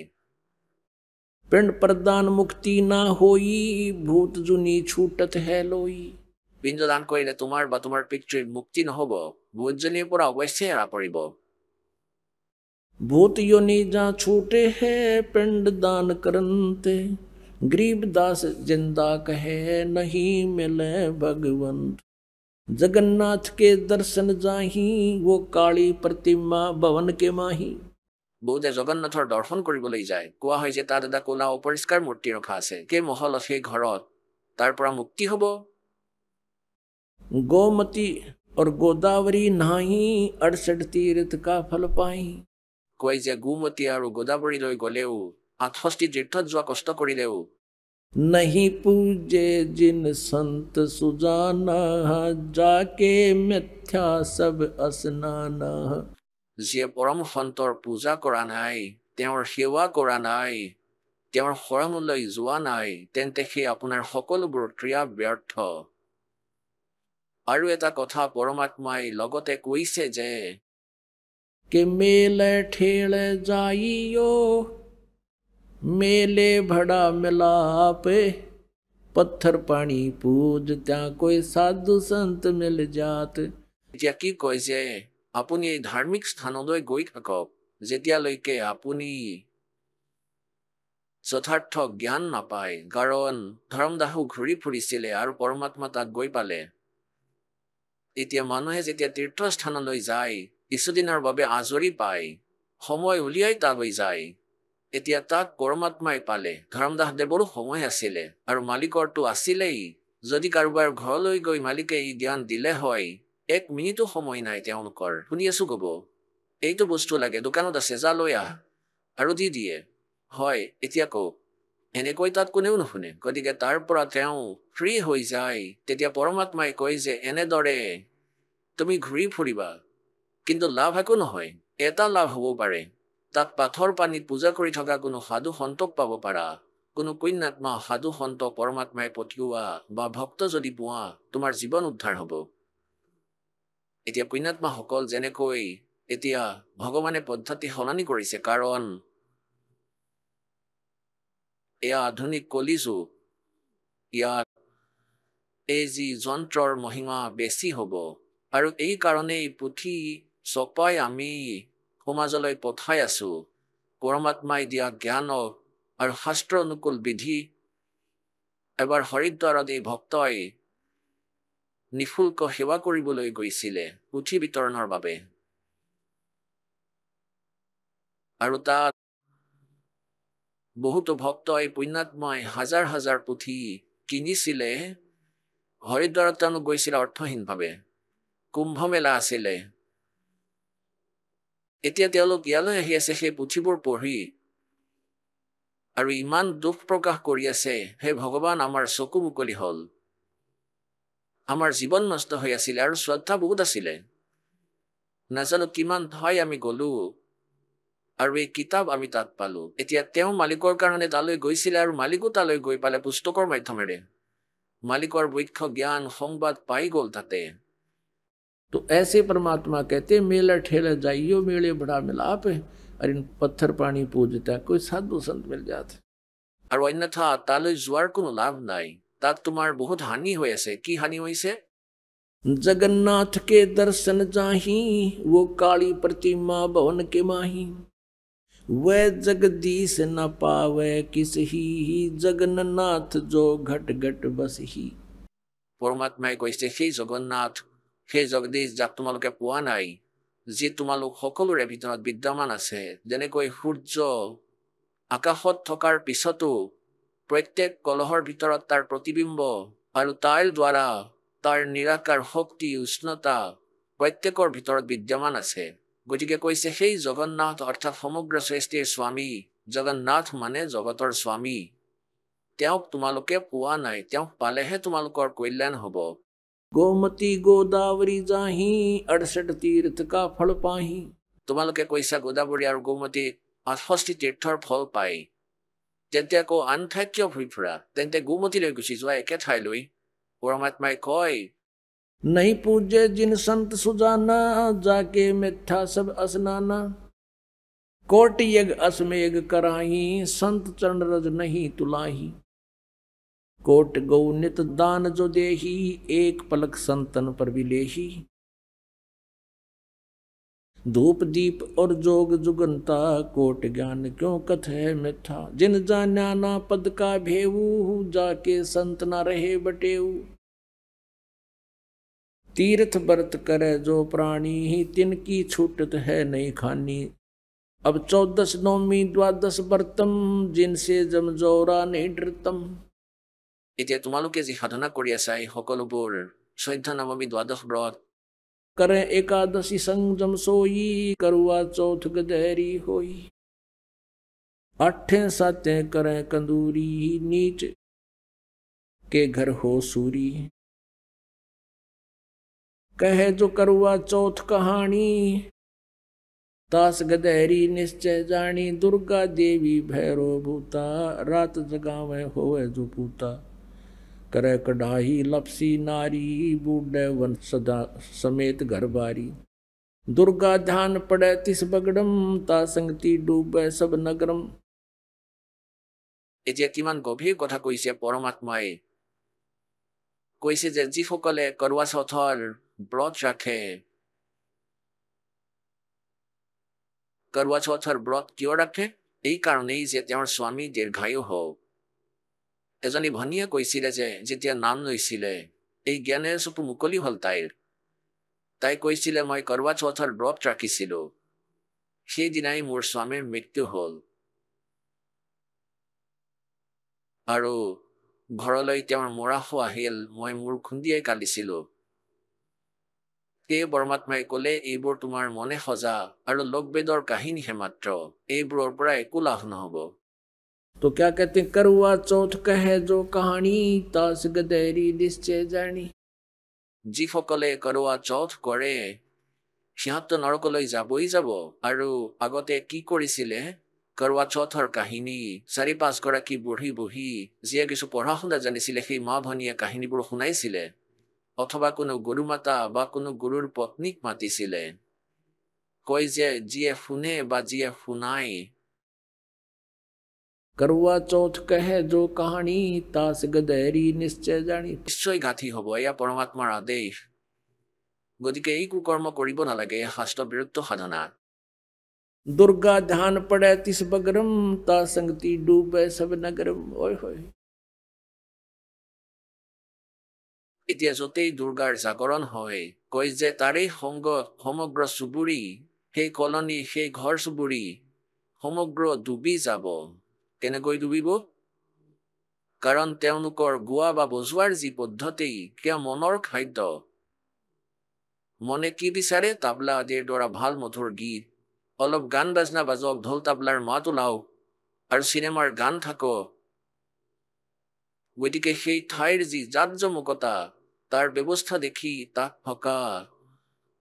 [SPEAKER 6] पिंड प्रदान मुक्ति ना होई भूत जुनी छूटत है लोई।
[SPEAKER 5] পিণ্ডদান কৰিলে তোমাৰ বা তোমাৰ পিতৃৰ মুক্তি নহ'ব, ভূতজনীৰ পৰা অৱশ্যে এৰা পৰিব।
[SPEAKER 6] भूत योनि जा छूटे है पिंड दान करंते। गरीब दास जिंदा कहे नहीं मिले भगवंत। जगन्नाथ के दर्शन जाही वो काली प्रतिमा भवन के माही।
[SPEAKER 5] বহুতে জগন্নাথৰ দৰ্শন কৰিবলৈ যায়। কোৱা হয় যে তাত এটা ক'লা অপৰিষ্কাৰ মূৰ্তি ৰখা আছে। সেই মহলত সেই ঘৰত তাৰ পৰা মুক্তি হ'ব।
[SPEAKER 6] गोमती और गोदावरी नहाही 68 तीर्थ का फल पाई।
[SPEAKER 5] কয় যে গোমতী আৰু গোদাবৰীলৈ গ'লেও 68 তীৰ্থত যোৱা কষ্ট কৰিলেও
[SPEAKER 6] नहीं पूजे जिन संत सुजाना जाके मिथ्या सब अस्नाना।
[SPEAKER 5] যিয়ে পৰম সন্তৰ পূজা কৰা নাই, তেওঁৰ সেৱা কৰা নাই, তেওঁৰ শৰণলৈ যোৱা নাই, তেন্তে সেই আপোনাৰ সকলোবোৰ ক্ৰিয়া ব্যৰ্থ। আৰু এটা কথা পৰমাত্মাই লগতে কৈছে যে
[SPEAKER 6] के मेले ठेले जाइयो मेले भड़ा मिलाप। पत्थर पानी पूज त्या कोई साधु संत मिल जात।
[SPEAKER 5] এতিয়া কি কয় যে আপুনি এই ধাৰ্মিক স্থানলৈ গৈ থাকক যেতিয়ালৈকে আপুনি যথাৰ্থ জ্ঞান নাপায়। কাৰণ ধৰ্মদাসো ঘূৰি ফুৰিছিলে আৰু পৰমাত্মা তাক গৈ পালে। এতিয়া মানুহে যেতিয়া তীৰ্থস্থানলৈ যায় কিছুদিনৰ বাবে আজৰি পায়, সময় উলিয়াই তালৈ যায়। এতিয়া তাক পৰমাত্মাই পালে। ধৰ্মদাসদেৱৰো সময় আছিলে আৰু মালিকৰটো আছিলেই। যদি কাৰোবাৰ ঘৰলৈ গৈ মালিকে এই জ্ঞান দিলে হয়, 1 মিনিটো সময় নাই তেওঁলোকৰ। শুনি আছো ক'ব এইটো বস্তু লাগে, দোকানত আছে, যা লৈ আহ, আৰু দি দিয়ে। হয়, এতিয়া কওক এনেকৈ তাত কোনেও নুশুনে। গতিকে তাৰ পৰা তেওঁ ফ্ৰী হৈ যায়। তেতিয়া পৰমাত্মাই কয় যে এনেদৰে তুমি ঘূৰি ফুৰিবা, কিন্তু লাভ একো নহয়। এটা লাভ হ'ব পাৰে, তাক পাথৰ পানীত পূজা কৰি থকা কোনো সাধু সন্তক পাব পাৰা। কোনো পুণ্যাত্মা সাধু সন্ত পৰমাত্মাই পঠিওৱা বা ভক্ত যদি পোৱা তোমাৰ জীৱন উদ্ধাৰ হ'ব। এতিয়া পুণ্যাত্মাসকল যেনেকৈ এতিয়া ভগৱানে পদ্ধতি সলনি কৰিছে, কাৰণ এয়া আধুনিক কলিযুগ। ইয়াত এই যি যন্ত্ৰৰ মহিমা বেছি হ'ব আৰু এই কাৰণেই পুথি চপাই আমি সমাজলৈ পঠাই আছো। পৰমাত্মাই দিয়া জ্ঞানক আৰু শাস্ত্ৰ অনুকূল বিধি। এবাৰ হৰিদ্বাৰত এই ভক্তই নিঃশুল্ক সেৱা কৰিবলৈ গৈছিলে পুথি বিতৰণৰ বাবে। আৰু তাত বহুতো ভক্তই পুণ্যাত্মাই হাজাৰ হাজাৰ পুথি কিনিছিলে। হৰিদ্বাৰত তেওঁলোক গৈছিলে অৰ্থহীনভাৱে। কুম্ভ মেলা আছিলে। এতিয়া তেওঁলোক ইয়ালৈ আহি আছে সেই পুথিবোৰ পঢ়ি আৰু ইমান দুখ প্ৰকাশ কৰি আছে, হে ভগৱান আমাৰ চকু মুকলি হ'ল। আমাৰ জীৱন নষ্ট হৈ আছিলে আৰু শ্ৰদ্ধা বহুত আছিলে। নাজানো কিমান ঠাই আমি গ'লো, আৰু এই কিতাপ আমি তাত পালো। এতিয়া তেওঁ মালিকৰ কাৰণে তালৈ গৈছিলে আৰু মালিকো তালৈ গৈ পালে পুস্তকৰ মাধ্যমেৰে। मालिकर वैक्ष ज्ञान संवाद पाई गोल ताते।
[SPEAKER 6] तो ऐसे परमात्मा कहते मेला ठेला जाइयो मेले बड़ा मिलाप है, और इन पत्थर पानी पूजता कोई साधु संत मिल जाते।
[SPEAKER 5] और अन्यथा ताले जोৱাৰ কোনো লাভ নাই, তাত তোমাৰ বহুত হানি হৈ আছে। কি হানি হৈছে?
[SPEAKER 6] जगन्नाथ के दर्शन जाही वो काली प्रतिमा भवन के माही, वह जगदीश न पावे किस ही जगन्नाथ जो घट घट बस ही।
[SPEAKER 5] পৰমাত্মাই কৈছে সেই জগন্নাথ, সেই জগদীশ যাক তোমালোকে পোৱা নাই, যি তোমালোক সকলোৰে ভিতৰত বিদ্যমান আছে। যেনেকৈ সূৰ্য আকাশত থকাৰ পিছতো প্ৰত্যেক কলহৰ ভিতৰত তাৰ প্ৰতিবিম্ব আৰু তাৰ দ্বাৰা তাৰ নিৰাকাৰ শক্তি উষ্ণতা প্ৰত্যেকৰ ভিতৰত বিদ্যমান আছে। গতিকে কৈছে সেই জগন্নাথ অৰ্থাৎ সমগ্ৰ সৃষ্টিৰ স্বামী, জগন্নাথ মানে জগতৰ স্বামী, তেওঁক তোমালোকে পোৱা নাই। তেওঁক পালেহে তোমালোকৰ কল্যাণ হ'ব।
[SPEAKER 6] गोमती गोदावरी जाही 68 तीर्थ का फल पाही।
[SPEAKER 5] তোমালোকে কৈছা গোদাবৰী আৰু গোমতী 68 তীৰ্থৰ ফল পায়, তেন্তে আকৌ আন ঠাইত কিয় ঘূৰি ফুৰা? তেন্তে গোমতীলৈ গুচি যোৱা একে ঠাইলৈ। পৰমাত্মাই কয়
[SPEAKER 6] नहीं पूजे जिन संत सुजाना, जाके मिथ्या सब असनाना। कोट यज्ञ असमेघ कराही, संत चरण रज नहीं तुलाही। कोट गौ नित दान जो देही, एक पलक संतन पर विलेही। धूप दीप और जोग जुगंता, कोट ज्ञान क्यों कथ है मिथ्या। जिन जान्या ना पद का भेऊ, जाके संत ना रहे बटेऊ। तीर्थ व्रत करे जो प्राणी, तिनकी छूटत है नहीं खानी। अब 14 नौमी 12 व्रतम, जिनसे जमजोरा नहीं डरतम।
[SPEAKER 5] এতিয়া তোমালোকে যি সাধনা কৰি আছা এই সকলোবোৰ 14 নৱমী 12 ব্ৰত
[SPEAKER 6] करे एकादशी संजम सोई, करुआ चौथ गदेरी होई। 8 सातें करे कंदूरी, नीच के घर हो सूरी। कहे जो करुआ चौथ कहानी, तास गदेरी निश्चय जानी। दुर्गा देवी भैरो भूता, रात जगावे होए जो पूता। करे कढ़ाई लपसी नारी, बूढ़े वन सदा समेत घर बारी। दुर्गा ध्यान पड़े तिस बगड़म, ता संगति डूबे सब नगरम।
[SPEAKER 5] এতিয়া কিমান গভীৰ কথা কৈছে পৰমাত্মাই। কৈছে যে যিসকলে কৰোৱা চৌথৰ ব্ৰত ৰাখে, কৰোৱা চৌথৰ ব্ৰত কিয় ৰাখে? এই কাৰণেই যে তেওঁৰ স্বামী দীৰ্ঘায়ু হওক। এজনী ভনীয়ে কৈছিলে যে যেতিয়া নাম লৈছিলে এই জ্ঞানেৰে চকু মুকলি হ'ল তাইৰ। তাই কৈছিলে মই কৰোৱা চৌথৰ ব্ৰত ৰাখিছিলো, সেইদিনাই মোৰ স্বামীৰ মৃত্যু হ'ল। আৰু ঘৰলৈ তেওঁৰ মৰাশো আহিল, মই মূৰ খুন্দিয়াই কান্দিছিলো। সেই পৰমাত্মাই ক'লে এইবোৰ তোমাৰ মনে সজা আৰু লোকবেদৰ কাহিনীহে মাত্ৰ, এইবোৰৰ পৰা একো লাভ নহ'ব।
[SPEAKER 6] तो क्या कहते हैं, करुआ चौथ कहे जो कहानी, तास गदेरी निश्चय जानी।
[SPEAKER 5] যিসকলে কৰোৱা চৌথ কৰে সিহঁত নৰকলৈ যাবই যাব। আৰু আগতে কি কৰিছিলে? কৰোৱা চৌথৰ কাহিনী 4-5 গৰাকী বুঢ়ী বুঢ়ী যিয়ে কিছু পঢ়া শুনা জানিছিলে সেই মা ভনীয়ে কাহিনীবোৰ শুনাইছিলে, অথবা কোনো গুৰুমাতা বা কোনো গুৰুৰ পত্নীক মাতিছিলে। কয় যে যিয়ে শুনে বা যিয়ে শুনাই,
[SPEAKER 6] करुआ चौथ कहे जो कहानी, तास गदेरी निश्चय जानी।
[SPEAKER 5] নিশ্চয় ঘাটি হ'ব। এয়া পৰমাত্মাৰ আদেশ। গতিকে এই কুকৰ্ম কৰিব নালাগে, শাস্ত্ৰ বিৰুদ্ধ সাধনা।
[SPEAKER 6] दुर्गा ध्यान पड़े तिस बगरम, ता संगति डूबे सब नगरम। ओए होए।
[SPEAKER 5] এতিয়া য'তেই দুৰ্গাৰ জাগৰণ হয়, কয় যে তাৰেই সংগ সমগ্ৰ চুবুৰী, সেই কলনী সেই ঘৰ চুবুৰী সমগ্ৰ ডুবি যাব। কেনেকৈ ডুবিব? কাৰণ তেওঁলোকৰ গোৱা বা বজোৱাৰ যি পদ্ধতি সেয়া মনৰ খাদ্য। মনে কি বিচাৰে? তাবলা আদিৰ দ্বাৰা ভাল মধুৰ গীত, অলপ গান বাজনা বাজক, ঢোল তাবলাৰ মাত ওলাওক আৰু চিনেমাৰ গান থাকক। গতিকে সেই ঠাইৰ যি জাকজমকতা, তাৰ ব্যৱস্থা দেখি, তাত থকা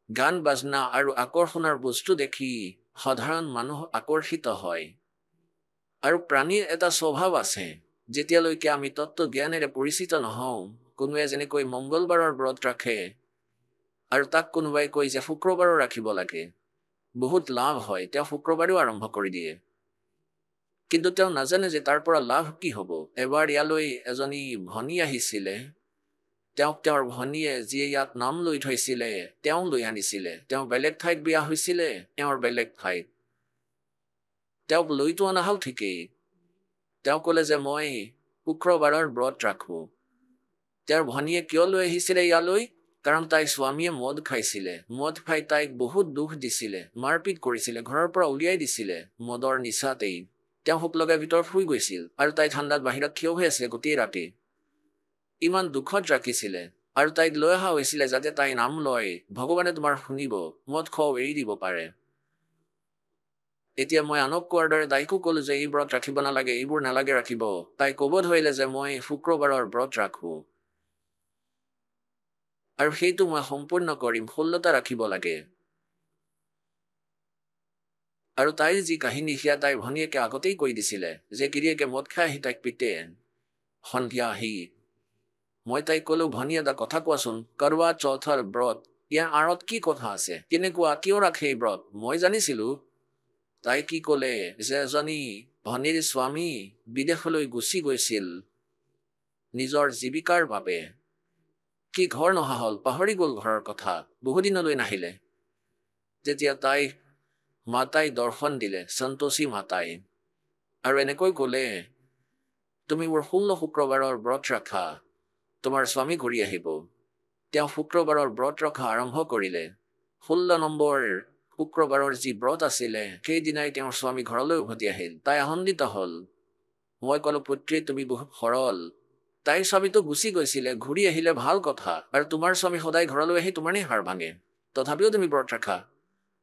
[SPEAKER 5] গান বাজনা আৰু আকৰ্ষণৰ বস্তু দেখি সাধাৰণ মানুহ আকৰ্ষিত হয়। আৰু প্ৰাণীৰ এটা স্বভাৱ আছে, যেতিয়ালৈকে আমি তত্ত্ব জ্ঞানেৰে পৰিচিত নহওঁ, কোনোৱে যেনেকৈ মংগলবাৰৰ ব্ৰত ৰাখে আৰু তাক কোনোবাই কয় যে শুক্ৰবাৰো ৰাখিব লাগে, বহুত লাভ হয়, তেওঁ শুক্ৰবাৰেও আৰম্ভ কৰি দিয়ে। কিন্তু তেওঁ নাজানে যে তাৰ পৰা লাভ কি হ'ব। এবাৰ ইয়ালৈ এজনী ভনী আহিছিলে, তেওঁক তেওঁৰ ভনীয়ে যিয়ে ইয়াত নাম লৈ থৈছিলে তেওঁ লৈ আনিছিলে। তেওঁ বেলেগ ঠাইত বিয়া হৈছিলে, তেওঁৰ বেলেগ ঠাইত। তেওঁক লৈতো অনা হ'ল ঠিকেই। তেওঁ ক'লে যে মই শুক্ৰবাৰৰ ব্ৰত ৰাখোঁ। তেওঁৰ ভনীয়ে কিয় লৈ আহিছিলে ইয়ালৈ? কাৰণ তাইৰ স্বামীয়ে মদ খাইছিলে। মদ খাই তাইক বহুত দুখ দিছিলে, মাৰপিট কৰিছিলে, ঘৰৰ পৰা উলিয়াই দিছিলে মদৰ নিচাতেই। তেওঁ শোক লগাই ভিতৰত শুই গৈছিল আৰু তাই ঠাণ্ডাত বাহিৰত থিয় হৈ আছিলে গোটেই ৰাতি। ইমান দুখত ৰাখিছিলে আৰু তাইক লৈ অহা হৈছিলে যাতে তাই নাম লয়, ভগৱানে তোমাৰ শুনিব, মদ খোৱাও এৰি দিব পাৰে। এতিয়া মই আনক কোৱাৰ দৰে তাইকো ক'লো যে এই ব্ৰত ৰাখিব নালাগে, এইবোৰ নালাগে ৰাখিব। তাই ক'ব ধৰিলে যে মই শুক্ৰবাৰৰ ব্ৰত ৰাখোঁ আৰু সেইটো মই সম্পূৰ্ণ কৰিম, 16টা ৰাখিব লাগে। আৰু তাইৰ যি কাহিনী সেয়া তাইৰ ভনীয়েকে আগতেই কৈ দিছিলে যে গিৰিয়েকে মদ খাই আহি তাইক পিতে সন্ধিয়া আহি। মই তাইক ক'লো, ভনী এটা কথা কোৱাচোন, কৰৱা চৌথৰ ব্ৰত, ইয়াৰ আঁৰত কি কথা আছে? কেনেকুৱা, কিয় ৰাখে এই ব্ৰত? মই জানিছিলো। তাই কি ক'লে যে এজনী ভনীৰ স্বামী বিদেশলৈ গুচি গৈছিল নিজৰ জীৱিকাৰ বাবে। কি ঘৰ নহা হ'ল, পাহৰি গ'ল ঘৰৰ কথা, বহুদিনলৈ নাহিলে। যেতিয়া তাই মাতাই দৰ্শন দিলে, সন্তোষী মাতাই, আৰু এনেকৈ ক'লে, তুমি মোৰ 16 শুক্ৰবাৰৰ ব্ৰত ৰাখা, তোমাৰ স্বামী ঘূৰি আহিব। তেওঁ শুক্ৰবাৰৰ ব্ৰত ৰখা আৰম্ভ কৰিলে। 16 নম্বৰ শুক্ৰবাৰৰ যি ব্ৰত আছিলে, সেইদিনাই তেওঁৰ স্বামী ঘৰলৈ উভতি আহিল। তাই আনন্দিত হ'ল। মই ক'লো, পুত্ৰী তুমি বহুত সৰল। তাইৰ স্বামীটো গুচি গৈছিলে, ঘূৰি আহিলে ভাল কথা, আৰু তোমাৰ স্বামী সদায় ঘৰলৈ আহি তোমাৰেই হাৰ ভাঙে, তথাপিও তুমি ব্ৰত ৰাখা।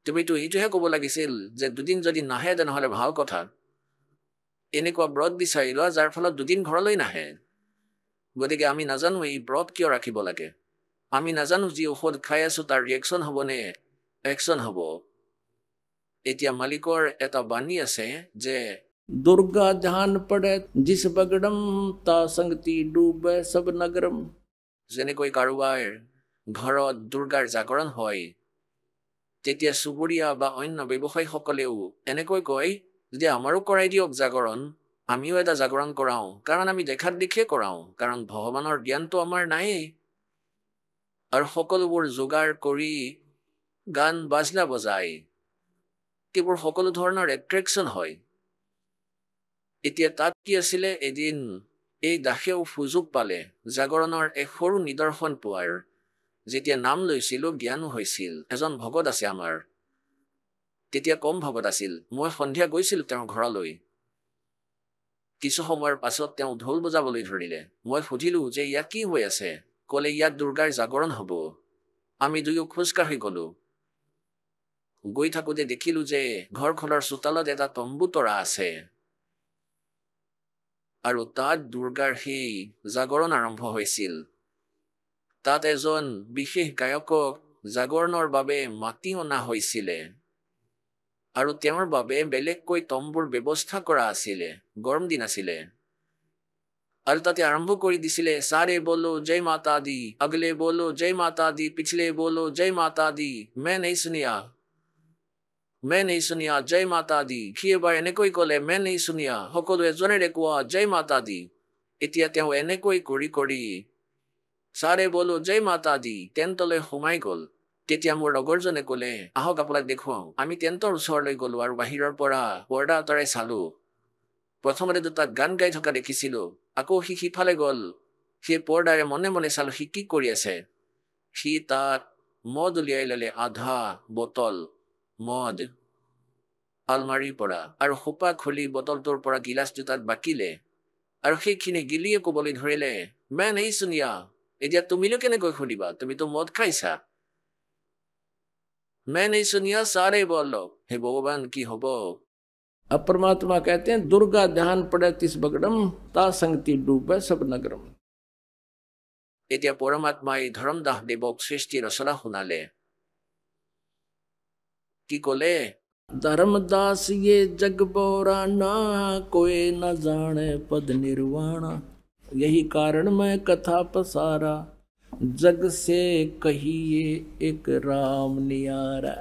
[SPEAKER 5] তুমিতো এইটোহে ক'ব লাগিছিল যে দুদিন যদি নাহে তেনেহ'লে ভাল কথা। এনেকুৱা ব্ৰত বিচাৰি লোৱা যাৰ ফলত দুদিন ঘৰলৈ নাহে। গতিকে আমি নাজানো এই ব্ৰত কিয় ৰাখিব লাগে। আমি নাজানো যি ঔষধ খাই আছো তাৰ ৰিয়েকশ্যন হ'ব নে একশ্যন হ'ব। এতিয়া মালিকৰ এটা বাণী আছে যে
[SPEAKER 6] दुर्गा जहान पड़े जिस बगड़म ता संगति डूबे सब नगरम।
[SPEAKER 5] যেনেকৈ কাৰোবাৰ ঘৰত দুৰ্গাৰ জাগৰণ হয়, তেতিয়া চুবুৰীয়া বা অন্য ব্যৱসায়ীসকলেও এনেকৈ কয় যে আমাৰো কৰাই দিয়ক জাগৰণ, আমিও এটা জাগৰণ কৰাওঁ, কাৰণ আমি দেখাত দেখে কৰাওঁ, কাৰণ ভগৱানৰ জ্ঞানটো আমাৰ নায়েই। আৰু সকলোবোৰ যোগাৰ কৰি গান বাজনা বজায়, এইবোৰ সকলো ধৰণৰ এট্ৰেকশ্যন হয়। এতিয়া তাত কি আছিলে, এদিন এই দাসেও সুযোগ পালে জাগৰণৰ এক সৰু নিদৰ্শন পোৱাৰ। যেতিয়া নাম লৈছিলো জ্ঞানো হৈছিল। এজন ভকত আছে আমাৰ, তেতিয়া কম ভকত আছিল। মই সন্ধিয়া গৈছিলো তেওঁৰ ঘৰলৈ। কিছু সময়ৰ পাছত তেওঁ ঢোল বজাবলৈ ধৰিলে। মই সুধিলো যে ইয়াত কি হৈ আছে? ক'লে ইয়াত দুৰ্গাৰ জাগৰণ হ'ব। আমি দুয়ো খোজকাঢ়ি গলো। গৈ থাকোঁতে দেখিলো যে ঘৰখনৰ চোতালত এটা তম্বু তৰা আছে আৰু তাত দুৰ্গাৰ সেই জাগৰণ আৰম্ভ হৈছিল। তাত এজন বিশেষ গায়কক জাগৰণৰ বাবে মাতি অনা হৈছিলে আৰু তেওঁৰ বাবে বেলেগকৈ তম্বুৰ ব্যৱস্থা কৰা আছিলে। গৰম দিন আছিলে আৰু তাতে আৰম্ভ কৰি দিছিলে, সাৰে বলো জয় মাতা দি, আগলে বলো জয় মাতা দি, পিছলে বলো জয় মাতা দি, मैं नहीं सुनिया জয় মাতা দি। সি এবাৰ এনেকৈ ক'লে, मैं नहीं सुनिया, সকলোৱে জনেৰে কোৱা জয় মাতা দি। এতিয়া তেওঁ এনেকৈ কৰি কৰি সাৰে বলো জয় মাতা দি টেণ্টলৈ সোমাই গ'ল। তেতিয়া মোৰ লগৰজনে ক'লে, আহক আপোনাক দেখুৱাওঁ। আমি টেণ্টৰ ওচৰলৈ গ'লো আৰু বাহিৰৰ পৰা পৰ্দা আঁতৰাই চালো। প্ৰথমতেতো তাত গান গাই থকা দেখিছিলো। আকৌ সি সিফালে গ'ল। সেই পৰ্দাৰে মনে মনে চালো সি কি কৰি আছে। সি তাত মদ উলিয়াই ল'লে, আধা বটল মদ আলমাৰীৰ পৰা, আৰু সোপা খুলি বটলটোৰ পৰা গিলাচ দুটাত বাকিলে আৰু সেইখিনি গিলিয়ে ক'বলৈ ধৰিলে, मैं नहीं सुनिया। এতিয়া তুমিনো কেনেকৈ সুধিবা, তুমিতো মদ খাইছা। मैं नहीं सुनिया सारे बोलो। हे भगवान की হ'ব।
[SPEAKER 6] अब परमात्मा कहते हैं दुर्गा ध्यान पड़े तिस बगड़म ता संगति डूबे सब नगरम।
[SPEAKER 5] এতিয়া পৰমাত্মাই ধৰমদাস দেৱক সৃষ্টি ৰচনা শুনালে। কি ক'লে?
[SPEAKER 6] धर्मदास ये जग बोराना, कोई न जाने पद निर्वाणा। यही कारण मैं कथा पसारा, जग से कहिए एक राम नियारा।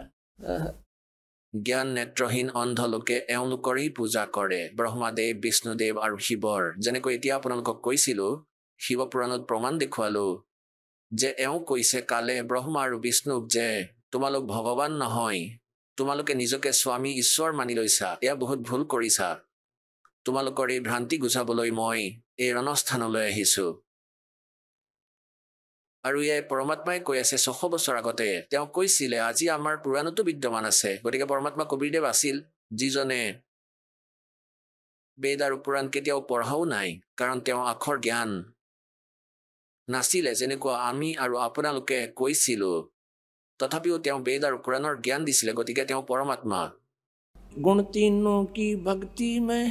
[SPEAKER 5] জ্ঞান নেত্ৰহীন অন্ধ লোকে এওঁলোকৰেই পূজা কৰে, ব্ৰহ্মাদেৱ, বিষ্ণুদেৱ আৰু শিৱৰ। যেনেকৈ এতিয়া আপোনালোকক কৈছিলোঁ, শিৱপুৰাণত প্ৰমাণ দেখুৱালো যে এওঁ কৈছে কালে ব্ৰহ্মা আৰু বিষ্ণুক যে তোমালোক ভগৱান নহয়, তোমালোকে নিজকে স্বামী ঈশ্বৰ মানি লৈছা, এয়া বহুত ভুল কৰিছা। তোমালোকৰ এই ভ্ৰান্তি গুচাবলৈ মই এই ৰণস্থানলৈ আহিছোঁ। আৰু ইয়াই পৰমাত্মাই কৈ আছে ৬০০ বছৰ আগতে তেওঁ কৈছিলে, আজি আমাৰ পুৰাণতো বিদ্যমান আছে। গতিকে পৰমাত্মা কবীৰদেৱ আছিল, যিজনে বেদ আৰু পুৰাণ কেতিয়াও পঢ়াও নাই, কাৰণ তেওঁ আখৰ জ্ঞান নাছিলে যেনেকুৱা আমি আৰু আপোনালোকে কৈছিলোঁ। তথাপিও তেওঁ বেদ আৰু পুৰাণৰ জ্ঞান দিছিলে, গতিকে তেওঁ পৰমাত্মা।
[SPEAKER 6] गुण तीनों की भक्ति में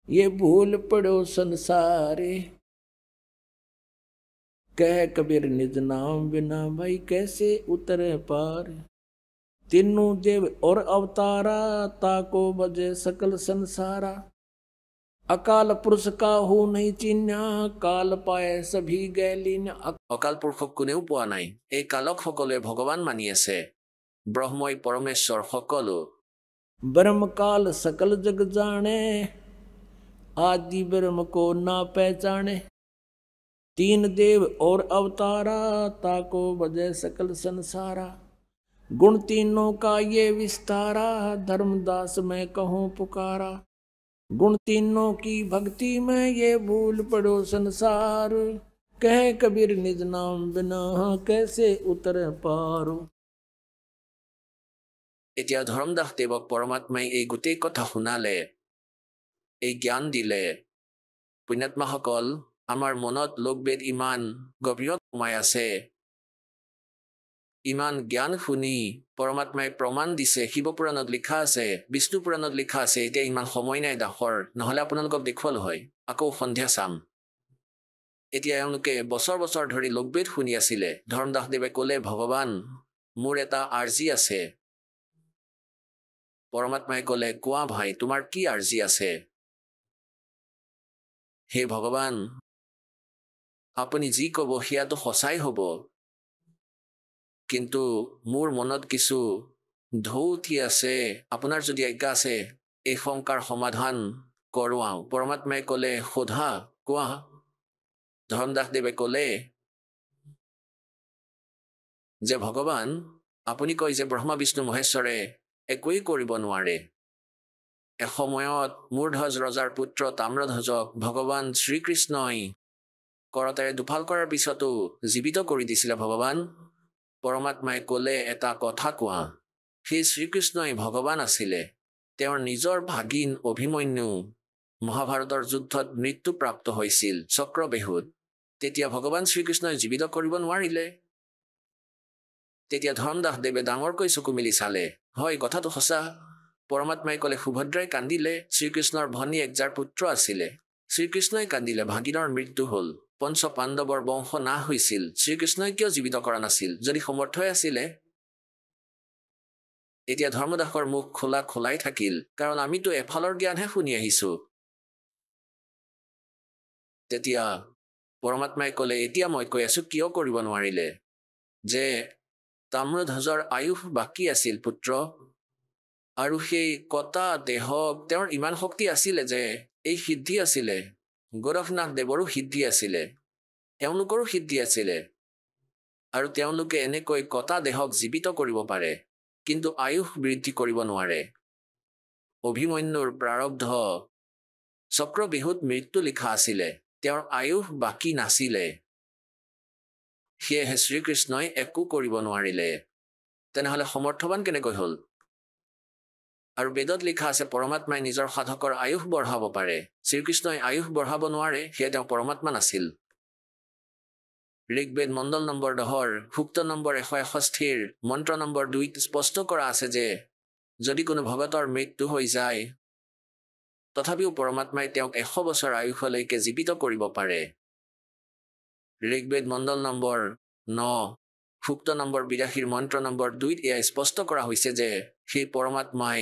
[SPEAKER 6] ये भूल पड़ो संसारे, कह कबीर निज नाम बिना भाई कैसे उतरे पार। तीनों देव और अवतारा, ताको बजे सकल संसारा। अकाल पुरुष का हो नहीं चिन्हा, काल पाए सभी गैलीन।
[SPEAKER 5] অকাল পুৰুষক কোনেও পোৱা নাই, এই কালক সকলোৱে ভগৱান মানি আছে। ব্ৰহ্মই পৰমেশ্বৰ সকলো।
[SPEAKER 6] ब्रह्म काल सकल जग जाने, आदि ब्रह्म को ना पहचाने। तीन देव और अवतारा, ताको बजे सकल संसारा। गुण तीनों का ये विस्तारा, धर्मदास मैं कहूँ पुकारा। गुण तीनों की भक्ति में ये भूल पड़ो संसार, कह कबीर निज नाम बिना कैसे उतर पारो।
[SPEAKER 5] এতিয়া ধৰ্মদাস দেৱক পৰমাত্মাই এই গোটেই কথা শুনালে, এই জ্ঞান দিলে। পুণ্যাত্মাসকল, আমাৰ মনত লোকবেদ ইমান গভীৰত সোমাই আছে, ইমান জ্ঞান শুনি পৰমাত্মাই প্ৰমাণ দিছে, শিৱপুৰাণত লিখা আছে, বিষ্ণু পুৰাণত লিখা আছে। এতিয়া ইমান সময় নাই দাসৰ, নহ'লে আপোনালোকক দেখুৱালো হয়। আকৌ সন্ধিয়া চাম। এতিয়া এওঁলোকে বছৰ বছৰ ধৰি লোকবেদ শুনি আছিলে। ধৰ্মদাসদেৱে ক'লে, ভগৱান মোৰ এটা আৰ্জি আছে। পৰমাত্মাই ক'লে, কোৱা ভাই, তোমাৰ কি আৰ্জি আছে? হে ভগৱান, আপুনি যি ক'ব সেয়াতো সঁচাই হ'ব, কিন্তু মোৰ মনত কিছু ঢৌ উঠি আছে। আপোনাৰ যদি আজ্ঞা আছে এই শংকাৰ সমাধান কৰোৱাওঁ। পৰমাত্মাই ক'লে, সোধা, কোৱা। ধৰ্মদাসদেৱে ক'লে যে ভগৱান, আপুনি কয় যে ব্ৰহ্মা বিষ্ণু মহেশ্বৰে একোৱেই কৰিব নোৱাৰে। এসময়ত মূৰধ্বজ ৰজাৰ পুত্ৰ তাম্ৰধ্বজক ভগৱান শ্ৰীকৃষ্ণই কৰতেৰে দুফাল কৰাৰ পিছতো জীৱিত কৰি দিছিলে ভগৱান। পৰমাত্মাই ক'লে, এটা কথা কোৱা। সেই শ্ৰীকৃষ্ণই ভগৱান আছিলে। তেওঁৰ নিজৰ ভাগিন অভিমন্যু মহাভাৰতৰ যুদ্ধত মৃত্যুপ্ৰাপ্ত হৈছিল চক্ৰবেহুত। তেতিয়া ভগৱান শ্ৰীকৃষ্ণই জীৱিত কৰিব নোৱাৰিলে। তেতিয়া ধৰ্মদাসদেৱে ডাঙৰকৈ চকু মেলি চালে, হয় কথাটো সঁচা। পৰমাত্মাই ক'লে, সুভদ্ৰাই কান্দিলে, শ্ৰীকৃষ্ণৰ ভনীয়েক যাৰ পুত্ৰ আছিলে। শ্ৰীকৃষ্ণই কান্দিলে, ভাগিনৰ মৃত্যু হ'ল। পঞ্চ পাণ্ডৱৰ বংশ নাশ হৈছিল। শ্ৰীকৃষ্ণই কিয় জীৱিত কৰা নাছিল যদি সমৰ্থই আছিলে? এতিয়া ধৰ্মদাসৰ মুখ খোলাই থাকিল, কাৰণ আমিতো এফালৰ জ্ঞানহে শুনি আহিছো। তেতিয়া পৰমাত্মাই ক'লে, এতিয়া মই কৈ আছো কিয় কৰিব নোৱাৰিলে। যে তাম্ৰধ্বজৰ আয়ুস বাকী আছিল পুত্ৰ, আৰু সেই কটা দেহক তেওঁৰ ইমান শক্তি আছিলে যে এই সিদ্ধি আছিলে। গোৰখনাথ দেৱৰো সিদ্ধি আছিলে, এওঁলোকৰো সিদ্ধি আছিলে, আৰু তেওঁলোকে এনেকৈ কটা দেহক জীৱিত কৰিব পাৰে, কিন্তু আয়ুস বৃদ্ধি কৰিব নোৱাৰে। অভিমন্যুৰ প্ৰাৰব্ধ চক্ৰবেহুত মৃত্যু লিখা আছিলে, তেওঁৰ আয়ুস বাকী নাছিলে। সেয়েহে শ্ৰীকৃষ্ণই একো কৰিব নোৱাৰিলে। তেনেহ'লে সমৰ্থৱান কেনেকৈ হ'ল? আৰু বেদত লিখা আছে পৰমাত্মাই নিজৰ সাধকৰ আয়ুস বঢ়াব পাৰে। শ্ৰীকৃষ্ণই আয়ুস বঢ়াব নোৱাৰে, সেয়ে তেওঁ পৰমাত্মা নাছিল। ঋগ্বেদ মণ্ডল নম্বৰ 10 সূক্ত নম্বৰ 161 মন্ত্ৰ নম্বৰ 2 স্পষ্ট কৰা আছে যে যদি কোনো ভগতৰ মৃত্যু হৈ যায়, তথাপিও পৰমাত্মাই তেওঁক 100 বছৰ আয়ুসলৈকে জীৱিত কৰিব পাৰে। ঋগ্বেদ মণ্ডল নম্বৰ 9 সূক্ত নম্বৰ 82 মন্ত্ৰ নম্বৰ 2 এয়া স্পষ্ট কৰা হৈছে যে সেই পৰমাত্মাই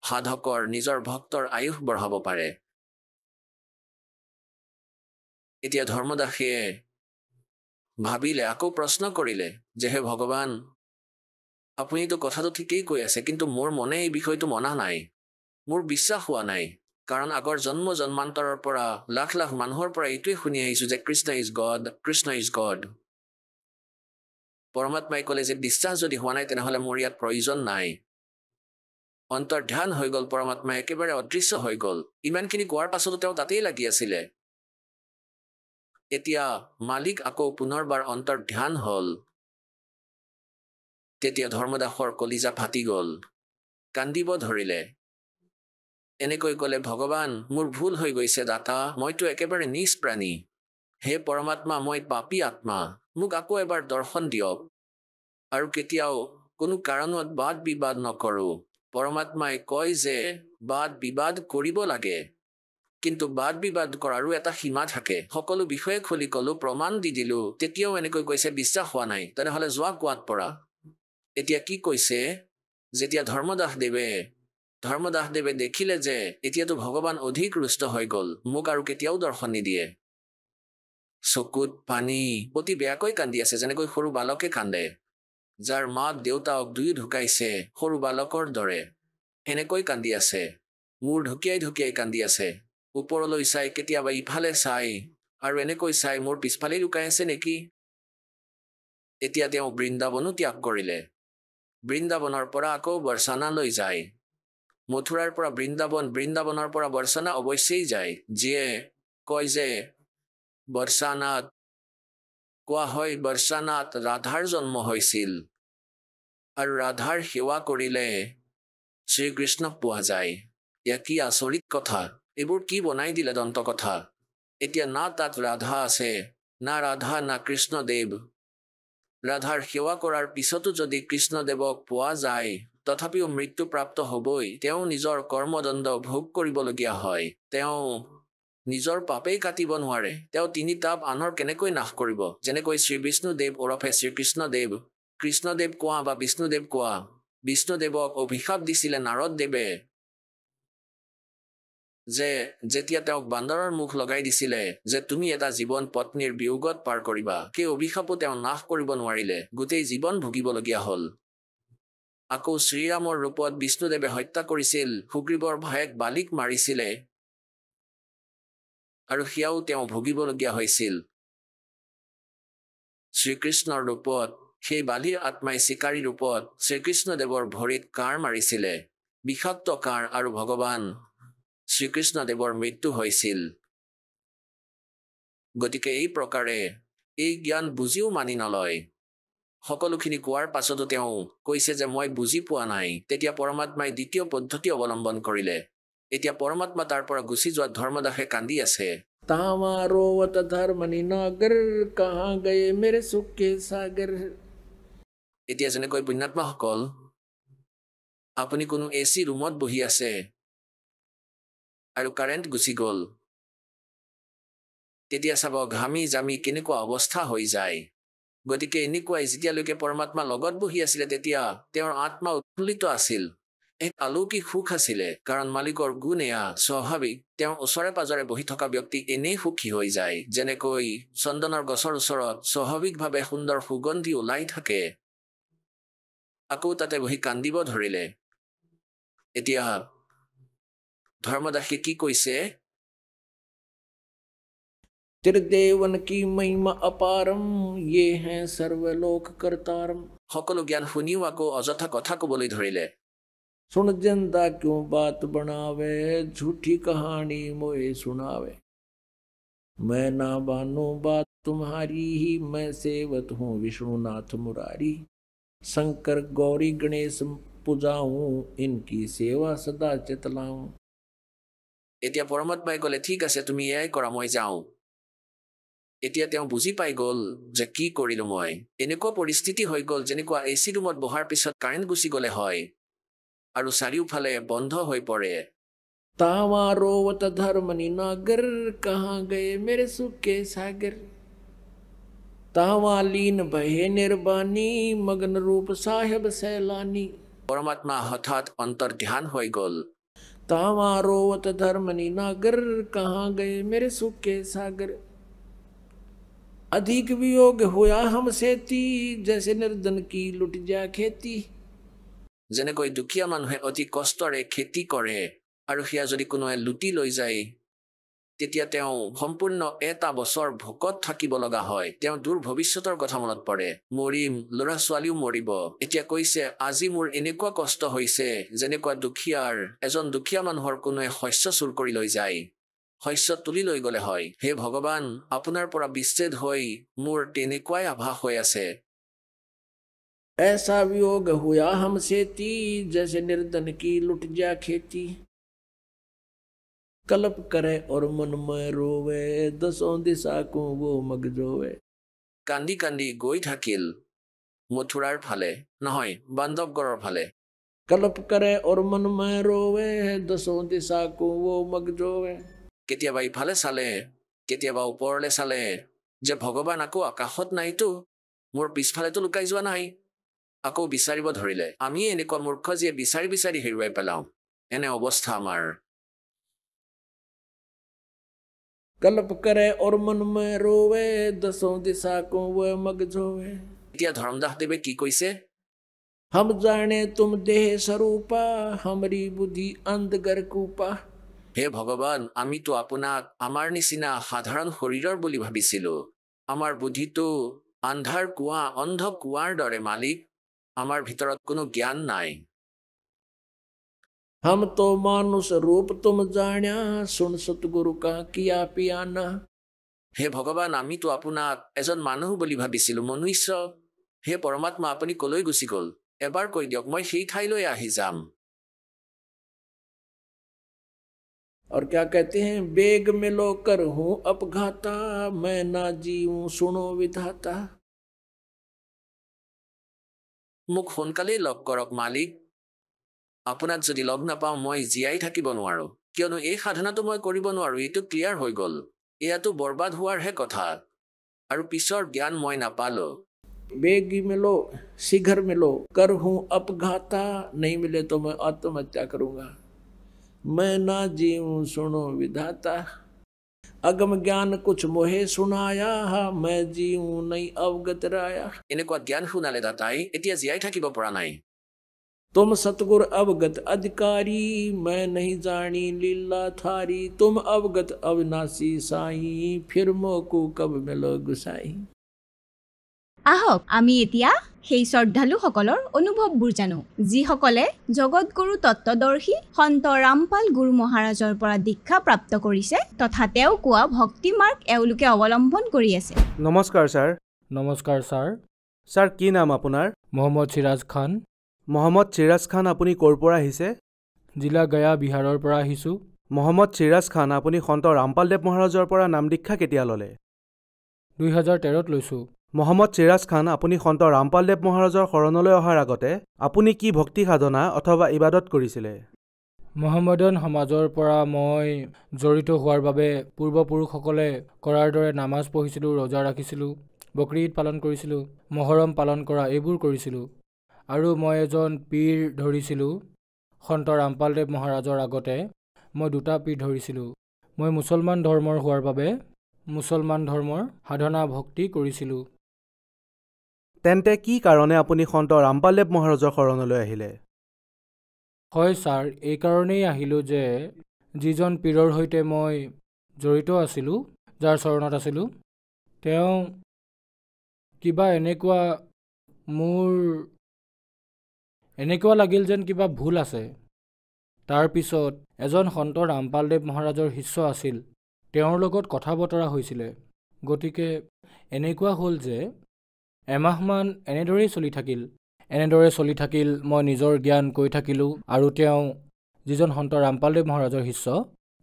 [SPEAKER 5] সাধকৰ নিজৰ ভক্তৰ আয়ুস বঢ়াব পাৰে। এতিয়া ধৰ্মদাসে ভাবিলে, আকৌ প্ৰশ্ন কৰিলে যে হে ভগৱান, আপুনিতো কথাটো ঠিকেই কৈ আছে, কিন্তু মোৰ মনে এই বিষয়টো মনা নাই, মোৰ বিশ্বাস হোৱা নাই। কাৰণ আগৰ জন্ম জন্মান্তৰৰ পৰা লাখ লাখ মানুহৰ পৰা এইটোৱে শুনি আহিছো যে Krishna is God, Krishna is God. পৰমাত্মাই ক'লে যে বিশ্বাস যদি হোৱা নাই তেনেহ'লে মোৰ ইয়াত প্ৰয়োজন নাই। অন্তৰ্ধান হৈ গ'ল, পৰমাত্মা একেবাৰে অদৃশ্য হৈ গ'ল। ইমানখিনি কোৱাৰ পাছতো তেওঁ তাতেই লাগি আছিলে। এতিয়া মালিক আকৌ পুনৰবাৰ অন্তৰ্ধান হ'ল। তেতিয়া ধৰ্মদাসৰ কলিজা ফাটি গ'ল, কান্দিব ধৰিলে। এনেকৈ ক'লে, ভগৱান মোৰ ভুল হৈ গৈছে দাতা, মইতো একেবাৰে নিজ প্ৰাণী। হে পৰমাত্মা, মই পাপী আত্মা, মোক আকৌ এবাৰ দৰ্শন দিয়ক আৰু কেতিয়াও কোনো কাৰণত বাদ বিবাদ নকৰোঁ। পৰমাত্মাই কয় যে বাদ বিবাদ কৰিব লাগে, কিন্তু বাদ বিবাদ কৰাৰো এটা সীমা থাকে। সকলো বিষয়ে খুলি ক'লো, প্ৰমাণ দি দিলো, তেতিয়াও এনেকৈ কৈছে বিশ্বাস হোৱা নাই, তেনেহ'লে যোৱা কোৱাত পৰা। এতিয়া কি কৈছে, যেতিয়া ধৰ্মদাসদেৱে দেখিলে যে এতিয়াতো ভগৱান অধিক ৰুষ্ট হৈ গ'ল, মোক আৰু কেতিয়াও দৰ্শন নিদিয়ে। চকুত পানী, অতি বেয়াকৈ কান্দি আছে, যেনেকৈ সৰু বালকে কান্দে, যাৰ মাক দেউতাক দুয়ো ঢুকাইছে, সৰু বালকৰ দৰে এনেকৈ কান্দি আছে। মূৰ ঢুকিয়াই ঢুকিয়াই কান্দি আছে, ওপৰলৈ চাই, কেতিয়াবা ইফালে চাই আৰু এনেকৈ চাই মোৰ পিছফালেই লুকাই আছে নেকি। এতিয়া তেওঁ বৃন্দাবনো ত্যাগ কৰিলে। বৃন্দাবনৰ পৰা আকৌ বৰ্ষানালৈ যায়। মথুৰাৰ পৰা বৃন্দাবন, বৃন্দাবনৰ পৰা বৰ্ষানা অৱশ্যেই যায়। যিয়ে কয় যে বৰ্ষানাত, কোৱা হয় বৰ্ষানাত ৰাধাৰ জন্ম হৈছিল আৰু ৰাধাৰ সেৱা কৰিলে শ্ৰীকৃষ্ণক পোৱা যায়। এয়া কি আচৰিত কথা, এইবোৰ কি বনাই দিলে দন্ত কথা। এতিয়া না তাত ৰাধা আছে, না ৰাধা না কৃষ্ণদেৱ। ৰাধাৰ সেৱা কৰাৰ পিছতো যদি কৃষ্ণদেৱক পোৱা যায়, তথাপিও মৃত্যুপ্ৰাপ্ত হ'বই। তেওঁ নিজৰ কৰ্মদণ্ড ভোগ কৰিবলগীয়া হয়। তেওঁ নিজৰ পাপেই কাটিব নোৱাৰে। তেওঁ তিনি তাপ আনৰ কেনেকৈ নাশ কৰিব। যেনেকৈ শ্ৰীবিষ্ণুদেৱ ওৰফে শ্ৰীকৃষ্ণদেৱ, কৃষ্ণদেৱ কোৱা বা বিষ্ণুদেৱ কোৱা, বিষ্ণুদেৱক অভিশাপ দিছিলে নাৰদদেৱে যে যেতিয়া তেওঁক বান্দৰৰ মুখ লগাই দিছিলে যে তুমি এটা জীৱন পত্নীৰ বিয়োগত পাৰ কৰিবা, সেই অভিশাপো তেওঁ নাশ কৰিব নোৱাৰিলে, গোটেই জীৱন ভুগিবলগীয়া হ'ল। আকৌ শ্ৰীৰামৰ ৰূপত বিষ্ণুদেৱে হত্যা কৰিছিল, সুগ্ৰীৱৰ ভায়েক বালিক মাৰিছিলে আৰু সেয়াও তেওঁ ভুগিবলগীয়া হৈছিল। শ্ৰীকৃষ্ণৰ ৰূপত সেই বালিৰ আত্মাই চিকাৰী ৰূপত শ্ৰীকৃষ্ণদেৱৰ ভৰিত কাঁড় মাৰিছিলে, বিষাক্ত কাঁড়, আৰু ভগৱান শ্ৰীকৃষ্ণদেৱৰ মৃত্যু হৈছিল। গতিকে এই প্ৰকাৰে এই জ্ঞান বুজিও মানি নলয়। সকলোখিনি কোৱাৰ পাছতো তেওঁ কৈছে যে মই বুজি পোৱা নাই। তেতিয়া পৰমাত্মাই দ্বিতীয় পদ্ধতি অৱলম্বন কৰিলে। এতিয়া পৰমাত্মা তাৰ পৰা গুচি যোৱাত ধৰ্মদাসে কান্দি আছে।
[SPEAKER 6] তামাৰোৱত ধৰ্মনি নাগৰ কাহা গয়ে মেৰে সুখ কে সাগৰ।
[SPEAKER 5] এতিয়া যেনেকৈ পুণ্যাত্মাসকল, আপুনি কোনো এচি ৰুমত বহি আছে আৰু কাৰেণ্ট গুচি গ'ল, তেতিয়া চাব ঘামি জামি কেনেকুৱা অৱস্থা হৈ যায়। গতিকে এনেকুৱাই যেতিয়ালৈকে পৰমাত্মা লগত বহি আছিলে তেতিয়া তেওঁৰ আত্মা উৎফুল্লিত আছিল, এক আলৌকিক সুখ আছিলে, কাৰণ মালিকৰ গুণ এয়া স্বাভাৱিক। তেওঁ ওচৰে পাজৰে বহি থকা ব্যক্তি এনেই সুখী হৈ যায়, যেনেকৈ চন্দনৰ গছৰ ওচৰত স্বাভাৱিকভাৱে সুন্দৰ সুগন্ধি ওলাই থাকে। আকৌ তাতে বহি কান্দিব ধৰিলে। এতিয়া ধৰ্মদাসে কি কৈছে,
[SPEAKER 6] त्रिदेवन की महिमा अपारम ये हैं सर्वलोक करतारम।
[SPEAKER 5] সকলো জ্ঞান শুনিও আকৌ অযথা কথা ক'বলৈ ধৰিলে।
[SPEAKER 6] सुन जिंदा क्यों बात बनावे, झूठी कहानी मोए सुनावे। मैं ना बानो बात तुम्हारी ही, मैं सेवत हूँ विष्णुनाथ मुरारी। शंकर गौरी गणेश पूजाऊं, इनकी सेवा सदा चितलाऊं।
[SPEAKER 5] এতিয়া পৰমাত্মাই ক'লে ঠিক আছে তুমি এয়াই কৰা, মই যাওঁ। এতিয়া তেওঁ বুজি পাই গ'ল যে কি কৰিলো মই। এনেকুৱা পৰিস্থিতি হৈ গ'ল যেনেকুৱা এচি ৰুমত বহাৰ পিছত কাৰেণ্ট গুচি গ'লে হয় আৰু চাৰিওফালে বন্ধ হৈ পৰে।
[SPEAKER 6] तामारोवत धर्मनि नागर कहाँ गए मेरे सुख के सागर। तावालीन भये निर्बानी, मगन रूप साहेब सैलानी।
[SPEAKER 5] পৰমাত্মা হঠাৎ অন্তৰ ধ্যান হৈ গ'ল।
[SPEAKER 6] तावा रोवत धर्मनी नागर कहाँ गए मेरे सुख के सागर। अधिक वियोग हुआ हमसे ती जैसे निर्धन की लुट जा खेती।
[SPEAKER 5] যেনেকৈ দুখীয়া মানুহে অতি কষ্টৰে খেতি কৰে আৰু সেয়া যদি কোনোৱে লুটি লৈ যায় তেতিয়া তেওঁ সম্পূৰ্ণ এটা বছৰ ভোকত থাকিব লগা হয়। তেওঁ দূৰ ভৱিষ্যতৰ কথা মনত পৰে, মৰিম, ল'ৰা ছোৱালীও মৰিব। এতিয়া কৈছে আজি মোৰ এনেকুৱা কষ্ট হৈছে যেনেকুৱা এজন দুখীয়া মানুহৰ কোনোৱে শস্য চুৰ কৰি লৈ যায়, শস্য তুলি লৈ গ'লে হয়। হে ভগৱান, আপোনাৰ পৰা বিচ্ছেদ হৈ মোৰ তেনেকুৱাই আভাস হৈ আছে।
[SPEAKER 6] ऐसा वियोग हुआ हमसे ती जैसे निर्धन की लुट जा खेती। कल्प करे और मन में रोवे दसों दिशा को वो मग जोवे।
[SPEAKER 5] কান্দি কান্দি গৈ থাকিল মথুৰাৰ ফালে, নহয় বান্ধৱগড়ৰ ফালে।
[SPEAKER 6] कल्प करे और मन में रोवे दसों दिशा को वो मग जोवे।
[SPEAKER 5] কেতিয়াবা ইফালে চালে, কেতিয়াবা ওপৰলৈ চালে যে ভগৱান আকৌ আকাশত নাইতো, মোৰ পিছফালেতো লুকাই যোৱা নাই। আকৌ বিচাৰিব ধৰিলে। আমি এনেকুৱা মূৰ্খ যিয়ে বিচাৰি বিচাৰি হেৰুৱাই পেলাওঁ। এনে অৱস্থা আমাৰ।
[SPEAKER 6] कल्प करे और मन में रोवे दसों दिशा को वो मग जोवे।
[SPEAKER 5] এতিয়া ধৰ্মদাসদেৱে কি কৈছে?
[SPEAKER 6] हम जाने तुम देह स्वरूपा हमारी बुद्धि अंधगर कूपा।
[SPEAKER 5] হে ভগৱান, আমিতো আপোনাক আমাৰ নিচিনা সাধাৰণ শৰীৰৰ বুলি ভাবিছিলো। আমাৰ বুদ্ধিটো অন্ধ কুৱাৰ দৰে মালিক। আমাৰ ভিতৰত কোনো জ্ঞান নাই।
[SPEAKER 6] हम तो मानुष रूप तुम जान्या सुन सतगुरु का किया पियाना।
[SPEAKER 5] হে ভগৱান, আমিতো আপোনাক এজন মানুহ বুলি ভাবিছিলো, মনুষ্য। হে পৰমাত্মা, আপুনি কলৈ গুচি গ'ল? এবাৰ কৈ দিয়ক, মই সেই ঠাইলৈ আহি যাম।
[SPEAKER 6] और क्या कहते हैं, बेग मिलो कर हूं अपघाता मैं ना जीऊं सुनो विधाता।
[SPEAKER 5] মোক সোনকালেই লগ কৰক মালিক। আপোনাক যদি লগ নাপাওঁ মই জীয়াই থাকিব নোৱাৰো, কিয়নো এই সাধনাটো মই কৰিব নোৱাৰো। এইটো ক্লিয়াৰ হৈ গ'ল, এয়াতো বৰবাদ হোৱাৰহে কথা, আৰু পিছৰ জ্ঞান মই নাপালো।
[SPEAKER 6] बेगी मिलो शीघ्र मिलो कर हूं अपघाता नहीं मिले तो मैं आत्महत्या करूंगा। मैं ना जीऊं सुनो विधाता अगम ज्ञान कुछ मोहे सुनाया मैं जीऊं नहीं अवगत राया।
[SPEAKER 5] এনেকুৱা জ্ঞান শুনালে দাতাই এতিয়া জীয়াই থাকিব পৰা নাই।
[SPEAKER 6] तुम सतगुर अवगत अधिकारी मैं नहीं जानी लीला थारी। तुम अवगत अविनाशी साई फिर मोको कब मिलो गुसाई।
[SPEAKER 7] আহক আমি এতিয়া সেই শ্ৰদ্ধালুসকলৰ অনুভৱবোৰ জানো যিসকলে জগতগুৰু তত্ত্বদৰ্শী সন্ত ৰামপাল গুৰু মহাৰাজৰ পৰা দীক্ষা প্ৰাপ্ত কৰিছে তথা তেওঁ কোৱা ভক্তি মাৰ্গ এওঁলোকে অৱলম্বন কৰি আছে।
[SPEAKER 8] নমস্কাৰ ছাৰ।
[SPEAKER 9] নমস্কাৰ ছাৰ।
[SPEAKER 8] ছাৰ কি নাম আপোনাৰ?
[SPEAKER 9] মহম্মদ চিৰাজ খান।
[SPEAKER 8] মহম্মদ চিৰাজ খান, আপুনি ক'ৰ পৰা আহিছে?
[SPEAKER 9] জিলা গয়া বিহাৰৰ পৰা আহিছোঁ।
[SPEAKER 8] মহম্মদ চিৰাজ খান, আপুনি সন্ত ৰামপালদেৱ মহাৰাজৰ পৰা নাম দীক্ষা কেতিয়া ল'লে?
[SPEAKER 9] 2013ত লৈছোঁ।
[SPEAKER 8] মহম্মদ চিৰাজ খান, আপুনি সন্ত ৰামপালদেৱ মহাৰাজৰ শৰণলৈ অহাৰ আগতে আপুনি কি ভক্তি সাধনা অথবা ইবাদত কৰিছিলে?
[SPEAKER 9] মহম্মদন সমাজৰ পৰা মই জড়িত হোৱাৰ বাবে পূৰ্বপুৰুষসকলে কৰাৰ দৰে নামাজ পঢ়িছিলোঁ, ৰোজা ৰাখিছিলোঁ, বকৰি ঈদ পালন কৰিছিলোঁ, মহৰম পালন কৰা এইবোৰ কৰিছিলোঁ। আৰু মই এজন পীৰ ধৰিছিলোঁ। সন্ত ৰামপালদেৱ মহাৰাজৰ আগতে মই 2টা পীৰ ধৰিছিলোঁ। মই মুছলমান ধৰ্মৰ হোৱাৰ বাবে মুছলমান ধৰ্মৰ সাধনা ভক্তি কৰিছিলোঁ।
[SPEAKER 8] তেন্তে কি কাৰণে আপুনি সন্ত ৰামপালদেৱ মহাৰাজৰ শৰণলৈ আহিলে?
[SPEAKER 9] হয় ছাৰ, এইকাৰণেই আহিলোঁ যে যিজন পীৰৰ সৈতে মই জড়িত আছিলোঁ, যাৰ চৰণত আছিলোঁ, তেওঁ কিবা এনেকুৱা লাগিল যেন কিবা ভুল আছে। তাৰ পিছত এজন সন্ত ৰামপালদেৱ মহাৰাজৰ শিষ্য আছিল, তেওঁৰ লগত কথা বতৰা হৈছিলে। গতিকে এনেকুৱা হ'ল যে এমাহমান এনেদৰেই চলি থাকিল। মই নিজৰ জ্ঞান কৈ থাকিলোঁ আৰু তেওঁ যিজন সন্ত ৰামপালদেৱ মহাৰাজৰ শিষ্য,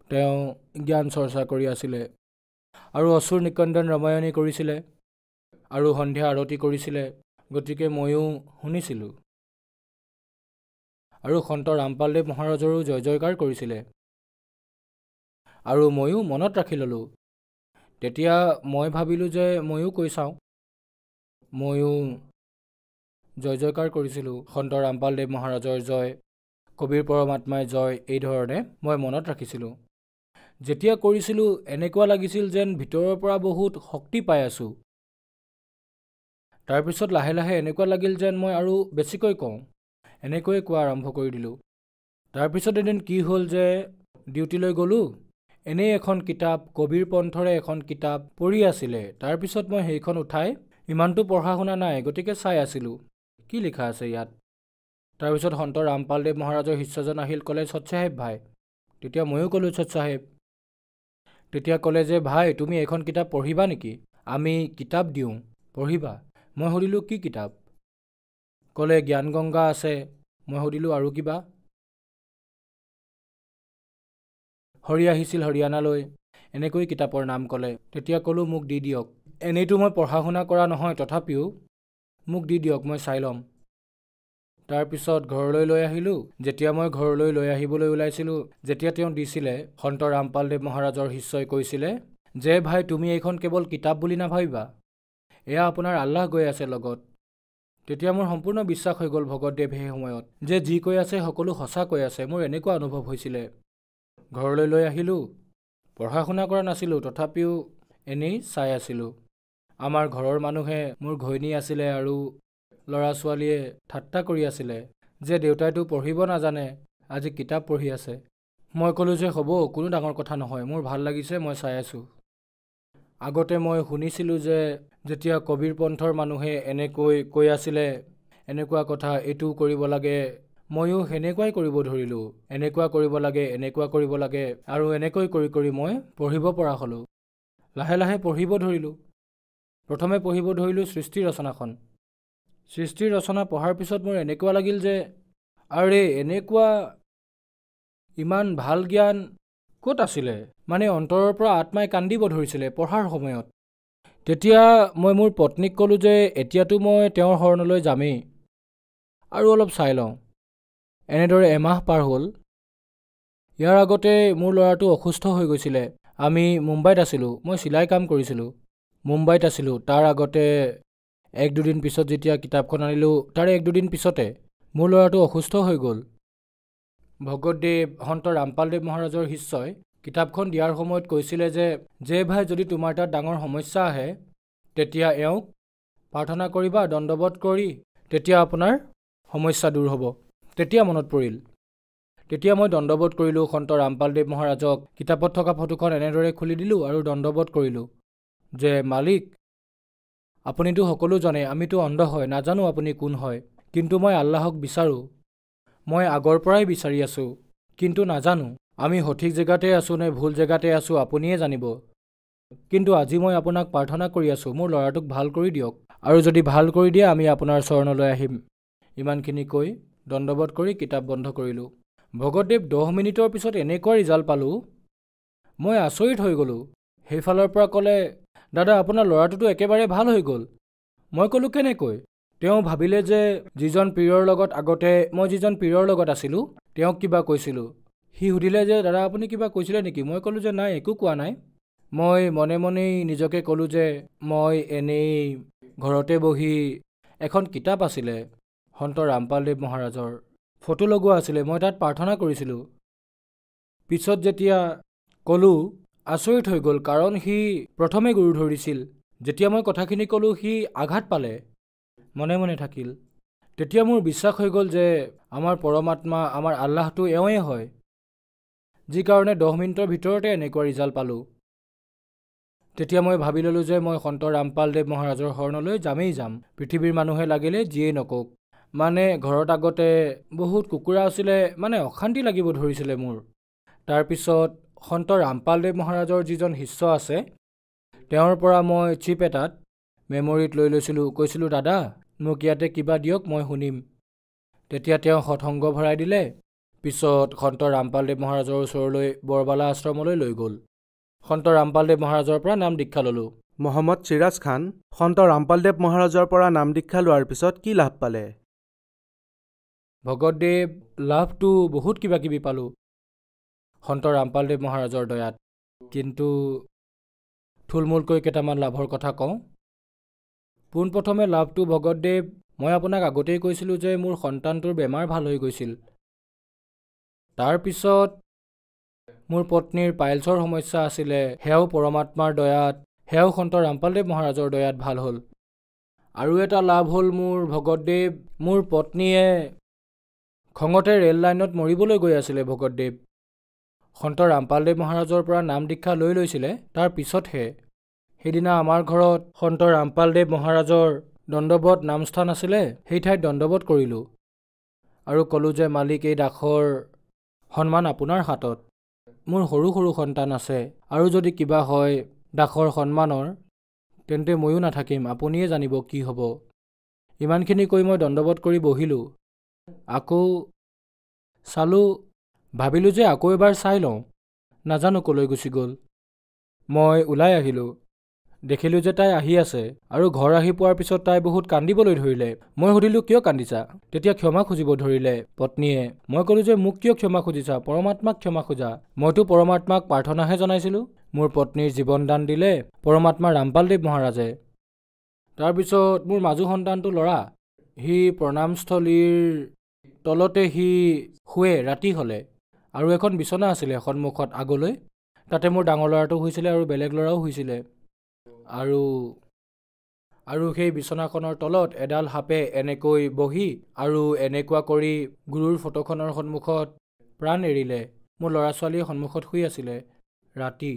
[SPEAKER 9] তেওঁ জ্ঞান চৰ্চা কৰি আছিলে আৰু অসুৰ নিকন্দন ৰামায়ণী কৰিছিলে আৰু সন্ধিয়া আৰতি কৰিছিলে। গতিকে ময়ো শুনিছিলোঁ আৰু সন্ত ৰামপালদেৱ মহাৰাজৰো জয় জয়কাৰ কৰিছিলে আৰু ময়ো মনত ৰাখি ল'লোঁ। তেতিয়া মই ভাবিলোঁ যে ময়ো কৈ চাওঁ, ময়ো জয় জয়কাৰ কৰিছিলোঁ, সন্ত ৰামপালদেৱ মহাৰাজৰ জয়, কবিৰ পৰমাত্মাই জয়, এই ধৰণে মই মনত ৰাখিছিলোঁ। যেতিয়া কৰিছিলোঁ এনেকুৱা লাগিছিল যেন ভিতৰৰ পৰা বহুত শক্তি পাই আছোঁ। তাৰপিছত লাহে লাহে এনেকুৱা লাগিল যেন মই আৰু বেছিকৈ কওঁ, এনেকৈয়ে কোৱা আৰম্ভ কৰি দিলোঁ। তাৰপিছত এদিন কি হ'ল যে ডিউটিলৈ গ'লোঁ, এনেই এখন কিতাপ, কবিৰ পন্থৰে এখন কিতাপ পঢ়ি আছিলে। তাৰপিছত মই সেইখন উঠাই, ইমানটো পঢ়া শুনা নাই গতিকে চাই আছিলোঁ কি লিখা আছে ইয়াত। তাৰপিছত সন্ত ৰামপালদেৱ মহাৰাজৰ শিষ্যজন আহিল, ক'লে সৎ চাহেব ভাই। তেতিয়া ময়ো ক'লোঁ সৎ চাহেব। তেতিয়া ক'লে যে ভাই তুমি এইখন কিতাপ পঢ়িবা নেকি? আমি কিতাপ দিওঁ, পঢ়িবা। মই সুধিলোঁ কি কিতাপ? ক'লে জ্ঞান গংগা আছে। মই সুধিলোঁ আৰু কিবা? হৰি আহিছিল হৰিয়ানালৈ, এনেকৈ কিতাপৰ নাম ক'লে। তেতিয়া ক'লোঁ মোক দি দিয়ক। এনেইতো মই পঢ়া শুনা কৰা নহয়, তথাপিও মোক দি দিয়ক, মই চাই ল'ম। তাৰপিছত ঘৰলৈ লৈ আহিলোঁ। যেতিয়া মই ঘৰলৈ লৈ আহিবলৈ ওলাইছিলোঁ, যেতিয়া তেওঁ দিছিলে, সন্ত ৰামপালদেৱ মহাৰাজৰ শিষ্যই কৈছিলে যে ভাই তুমি এইখন কেৱল কিতাপ বুলি নাভাবিবা, এয়া আপোনাৰ আল্লাহ গৈ আছে লগত। তেতিয়া মোৰ সম্পূৰ্ণ বিশ্বাস হৈ গ'ল ভগতদেৱ সেই সময়ত যে যি কৈ আছে সকলো সঁচা কৈ আছে। মোৰ এনেকুৱা অনুভৱ হৈছিলে। ঘৰলৈ লৈ আহিলোঁ, পঢ়া শুনা কৰা নাছিলোঁ, তথাপিও এনেই চাই আছিলোঁ। আমাৰ ঘৰৰ মানুহে, মোৰ ঘৈণী আছিলে আৰু ল'ৰা ছোৱালীয়ে ঠাট্টা কৰি আছিলে যে দেউতাইতো পঢ়িব নাজানে, আজি কিতাপ পঢ়ি আছে। মই ক'লোঁ যে হ'ব, কোনো ডাঙৰ কথা নহয়, মোৰ ভাল লাগিছে, মই চাই আছোঁ। আগতে মই শুনিছিলোঁ যে যেতিয়া কবিৰ পন্থৰ মানুহে এনেকৈ কৈ আছিলে এনেকুৱা কথা, এইটো কৰিব লাগে, ময়ো সেনেকুৱাই কৰিব ধৰিলোঁ। এনেকুৱা কৰিব লাগে, এনেকুৱা কৰিব লাগে, আৰু এনেকৈ কৰি কৰি মই পঢ়িব পৰা হ'লোঁ। লাহে লাহে পঢ়িব ধৰিলোঁ। প্ৰথমে পঢ়িব ধৰিলোঁ সৃষ্টি ৰচনাখন। সৃষ্টিৰ ৰচনা পঢ়াৰ পিছত মোৰ এনেকুৱা লাগিল যে আৰে এনেকুৱা ইমান ভাল জ্ঞান ক'ত আছিলে? মানে অন্তৰৰ পৰা আত্মাই কান্দিব ধৰিছিলে পঢ়াৰ সময়ত। তেতিয়া মই মোৰ পত্নীক ক'লোঁ যে এতিয়াতো মই তেওঁৰ শৰণলৈ যামেই, আৰু অলপ চাই লওঁ। এনেদৰে এমাহ পাৰ হ'ল। ইয়াৰ আগতে মোৰ ল'ৰাটো অসুস্থ হৈ গৈছিলে। আমি মুম্বাইত আছিলোঁ, মই চিলাই কাম কৰিছিলোঁ, মুম্বাইত আছিলোঁ। তাৰ আগতে 1-2 দিন পিছত যেতিয়া কিতাপখন আনিলোঁ, তাৰে 1-2 দিন পিছতে মোৰ ল'ৰাটো অসুস্থ হৈ গ'ল। ভগতদেৱ সন্ত ৰামপালদেৱ মহাৰাজৰ শিষ্যই কিতাপখন দিয়াৰ সময়ত কৈছিলে যে ভাই যদি তোমাৰ তাত ডাঙৰ সমস্যা আহে তেতিয়া এওঁক প্ৰাৰ্থনা কৰিবা, দণ্ডবত কৰি, তেতিয়া আপোনাৰ সমস্যা দূৰ হ'ব। তেতিয়া মনত পৰিল। তেতিয়া মই দণ্ডবত কৰিলোঁ সন্ত ৰামপালদেৱ মহাৰাজক। কিতাপত থকা ফটোখন এনেদৰে খুলি দিলোঁ আৰু দণ্ডবত কৰিলোঁ যে মালিক আপুনিতো সকলো জানে, আমিতো অন্ধ হয়, নাজানো আপুনি কোন হয়, কিন্তু মই আল্লাহক বিচাৰোঁ। মই আগৰ পৰাই বিচাৰি আছোঁ, কিন্তু নাজানো আমি সঠিক জেগাতে আছোঁ নে ভুল জেগাতে আছোঁ, আপুনিয়ে জানিব। কিন্তু আজি মই আপোনাক প্ৰাৰ্থনা কৰি আছোঁ, মোৰ ল'ৰাটোক ভাল কৰি দিয়ক, আৰু যদি ভাল কৰি দিয়ে আমি আপোনাৰ চৰণলৈ আহিম। ইমানখিনি কৈ দণ্ডবত কৰি কিতাপ বন্ধ কৰিলোঁ। ভগতদেৱ 10 মিনিটৰ পিছত এনেকুৱা ৰিজাল্ট পালোঁ, মই আচৰিত হৈ গ'লোঁ। সেইফালৰ পৰা ক'লে দাদা আপোনাৰ ল'ৰাটোতো একেবাৰে ভাল হৈ গ'ল। মই ক'লোঁ কেনেকৈ? তেওঁ ভাবিলে যে যিজন পীৰৰ লগত আগতে মই যিজন পীৰৰ লগত আছিলোঁ তেওঁক কিবা কৈছিলোঁ। সি সুধিলে যে দাদা আপুনি কিবা কৈছিলে নেকি? মই ক'লোঁ যে নাই, একো কোৱা নাই। মই মনে মনেই নিজকে ক'লোঁ যে মই এনেই ঘৰতে বহি এখন কিতাপ আছিলে সন্ত ৰামপালদেৱ মহাৰাজৰ, ফটো লগোৱা আছিলে, মই তাত প্ৰাৰ্থনা কৰিছিলোঁ। পিছত যেতিয়া ক'লোঁ আচৰিত হৈ গ'ল, কাৰণ সি প্ৰথমে গুৰু ধৰিছিল। যেতিয়া মই কথাখিনি ক'লোঁ সি আঘাত পালে, মনে মনে থাকিল। তেতিয়া মোৰ বিশ্বাস হৈ গ'ল যে আমাৰ পৰমাত্মা, আমাৰ আল্লাহটো এওঁৱে হয়, যি কাৰণে 10 মিনিটৰ ভিতৰতে এনেকুৱা ৰিজাল্ট পালোঁ। তেতিয়া মই ভাবি ল'লোঁ যে মই সন্ত ৰামপালদেৱ মহাৰাজৰ শৰণলৈ যামেই যাম, পৃথিৱীৰ মানুহে লাগিলে যিয়েই নকওক। মানে ঘৰত আগতে বহুত কুকুৰা আছিলে, মানে অশান্তি লাগিব ধৰিছিলে মোৰ। তাৰপিছত সন্ত ৰামপালদেৱ মহাৰাজৰ যিজন শিষ্য আছে তেওঁৰ পৰা মই চিপ এটাত মেমৰিত লৈ লৈছিলোঁ, কৈছিলোঁ দাদা মোক ইয়াতে কিবা দিয়ক, মই শুনিম। তেতিয়া তেওঁ সৎসংগ ভৰাই দিলে। পিছত সন্ত ৰামপালদেৱ মহাৰাজৰ ওচৰলৈ বৰবালা আশ্ৰমলৈ লৈ গ'ল। সন্ত ৰামপালদেৱ মহাৰাজৰ পৰা নাম দীক্ষা ল'লোঁ।
[SPEAKER 8] মহম্মদ চিৰাজ খান সন্ত ৰামপালদেৱ মহাৰাজৰ পৰা নাম দীক্ষা লোৱাৰ পিছত কি লাভ পালে?
[SPEAKER 9] ভগতদেৱ লাভটো বহুত কিবা কিবি পালোঁ সন্ত ৰামপালদেৱ মহাৰাজৰ দয়াত, কিন্তু থুলমূলকৈ কেইটামান লাভৰ কথা কওঁ। পোনপ্ৰথমে লাভটো ভগতদেৱ মই আপোনাক আগতেই কৈছিলোঁ যে মোৰ সন্তানটোৰ বেমাৰ ভাল হৈ গৈছিল। তাৰপিছত মোৰ পত্নীৰ পাইলছৰ সমস্যা আছিলে, সেয়াও পৰমাত্মাৰ দয়াত, সেয়াও সন্ত ৰামপালদেৱ মহাৰাজৰ দয়াত ভাল হ'ল। আৰু এটা লাভ হ'ল মোৰ ভগতদেৱ, মোৰ পত্নীয়ে খঙতে ৰেল লাইনত মৰিবলৈ গৈ আছিলে। ভগতদেৱ সন্ত ৰামপালদেৱ মহাৰাজৰ পৰা নাম দীক্ষা লৈছিলে। তাৰ পিছতহে সেইদিনা আমাৰ ঘৰত সন্ত ৰামপালদেৱ মহাৰাজৰ দণ্ডৱত নামস্থান আছিলে, সেই ঠাইত দণ্ডৱত কৰিলোঁ আৰু ক'লোঁ যে মালিক, এই দাসৰ সন্মান আপোনাৰ হাতত। মোৰ সৰু সৰু সন্তান আছে, আৰু যদি কিবা হয় দাসৰ সন্মানৰ, তেন্তে ময়ো নাথাকিম, আপুনিয়ে জানিব কি হ'ব। ইমানখিনি কৈ মই দণ্ডৱত কৰি বহিলোঁ। আকৌ চালোঁ, ভাবিলোঁ যে আকৌ এবাৰ চাই লওঁ, নাজানো ক'লৈ গুচি গ'ল। মই ওলাই আহিলোঁ, দেখিলোঁ যে তাই আহি আছে, আৰু ঘৰ আহি পোৱাৰ পিছত তাই বহুত কান্দিবলৈ ধৰিলে। মই সুধিলোঁ, কিয় কান্দিছা? তেতিয়া ক্ষমা খুজিব ধৰিলে পত্নীয়ে। মই ক'লোঁ যে মোক কিয় ক্ষমা খুজিছা? পৰমাত্মাক ক্ষমা খোজা। মইতো পৰমাত্মাক প্ৰাৰ্থনাহে জনাইছিলোঁ। মোৰ পত্নীৰ জীৱনদান দিলে পৰমাত্মা ৰামপালদেৱ মহাৰাজে। তাৰপিছত মোৰ মাজু সন্তানটো ল'ৰা, সি প্ৰণামস্থলীৰ তলতে সি শুৱে ৰাতি হ'লে, আৰু এখন বিচনা আছিলে সন্মুখত আগলৈ, তাতে মোৰ ডাঙৰ ল'ৰাটো শুইছিলে আৰু বেলেগ ল'ৰাও শুইছিলে। আৰু সেই বিচনাখনৰ তলত এডাল সাপে এনেকৈ বহি আৰু এনেকুৱা কৰি গুৰুৰ ফটোখনৰ সন্মুখত প্ৰাণ এৰিলে। মোৰ ল'ৰা ছোৱালীয়ে সন্মুখত শুই আছিলে ৰাতি।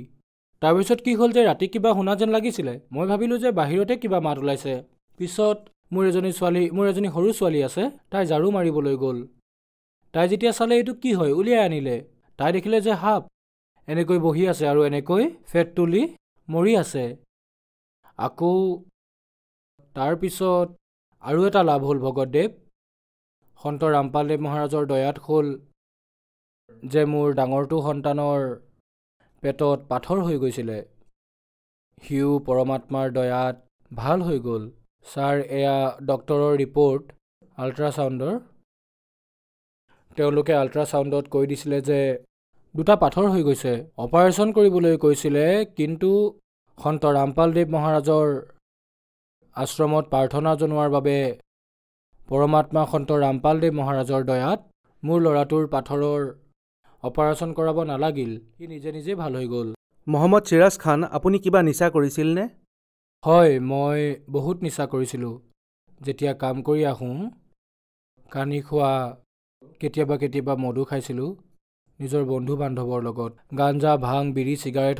[SPEAKER 9] তাৰপিছত কি হ'ল যে ৰাতি কিবা শুনা যেন লাগিছিলে। মই ভাবিলোঁ যে বাহিৰতে কিবা মাত ওলাইছে। পিছত মোৰ এজনী সৰু ছোৱালী আছে, তাই ঝাৰু মাৰিবলৈ গ'ল। তাই যেতিয়া চালে এইটো কি হয়, উলিয়াই আনিলে। তাই দেখিলে যে সাপ এনেকৈ বহি আছে আৰু এনেকৈ ফেট তুলি মৰি আছে। আকৌ তাৰপিছত আৰু এটা লাভ হ'ল ভগতদেৱ, সন্ত ৰামপালদেৱ মহাৰাজৰ দয়াত হ'ল যে মোৰ ডাঙৰটো সন্তানৰ পেটত পাথৰ হৈ গৈছিলে, সিও পৰমাত্মাৰ দয়াত ভাল হৈ গ'ল। ছাৰ, এয়া ডক্টৰৰ ৰিপৰ্ট, আল্ট্ৰাছাউণ্ডৰ। তেওঁলোকে আল্ট্ৰাছাউণ্ডত কৈ দিছিলে যে 2টা পাথৰ হৈ গৈছে, অপাৰেশ্যন কৰিবলৈ কৈছিলে। কিন্তু সন্ত ৰামপালদেৱ মহাৰাজৰ আশ্ৰমত প্ৰাৰ্থনা জনোৱাৰ বাবে পৰমাত্মা সন্ত ৰামপালদেৱ মহাৰাজৰ দয়াত মোৰ ল'ৰাটোৰ পাথৰৰ অপাৰেশ্যন কৰাব নালাগিল, সি নিজে নিজে ভাল হৈ গ'ল।
[SPEAKER 8] মহম্মদ চিৰাজ খান, আপুনি কিবা নিচা কৰিছিলনে?
[SPEAKER 9] হয়, মই বহুত নিচা কৰিছিলোঁ। যেতিয়া কাম কৰি আহোঁ, কানি খোৱা, কেতিয়াবা মদু খাইছিলোঁ নিজৰ বন্ধু বান্ধৱৰ লগত। গাঞ্জা, ভাং, বিড়ি, চিগাৰেট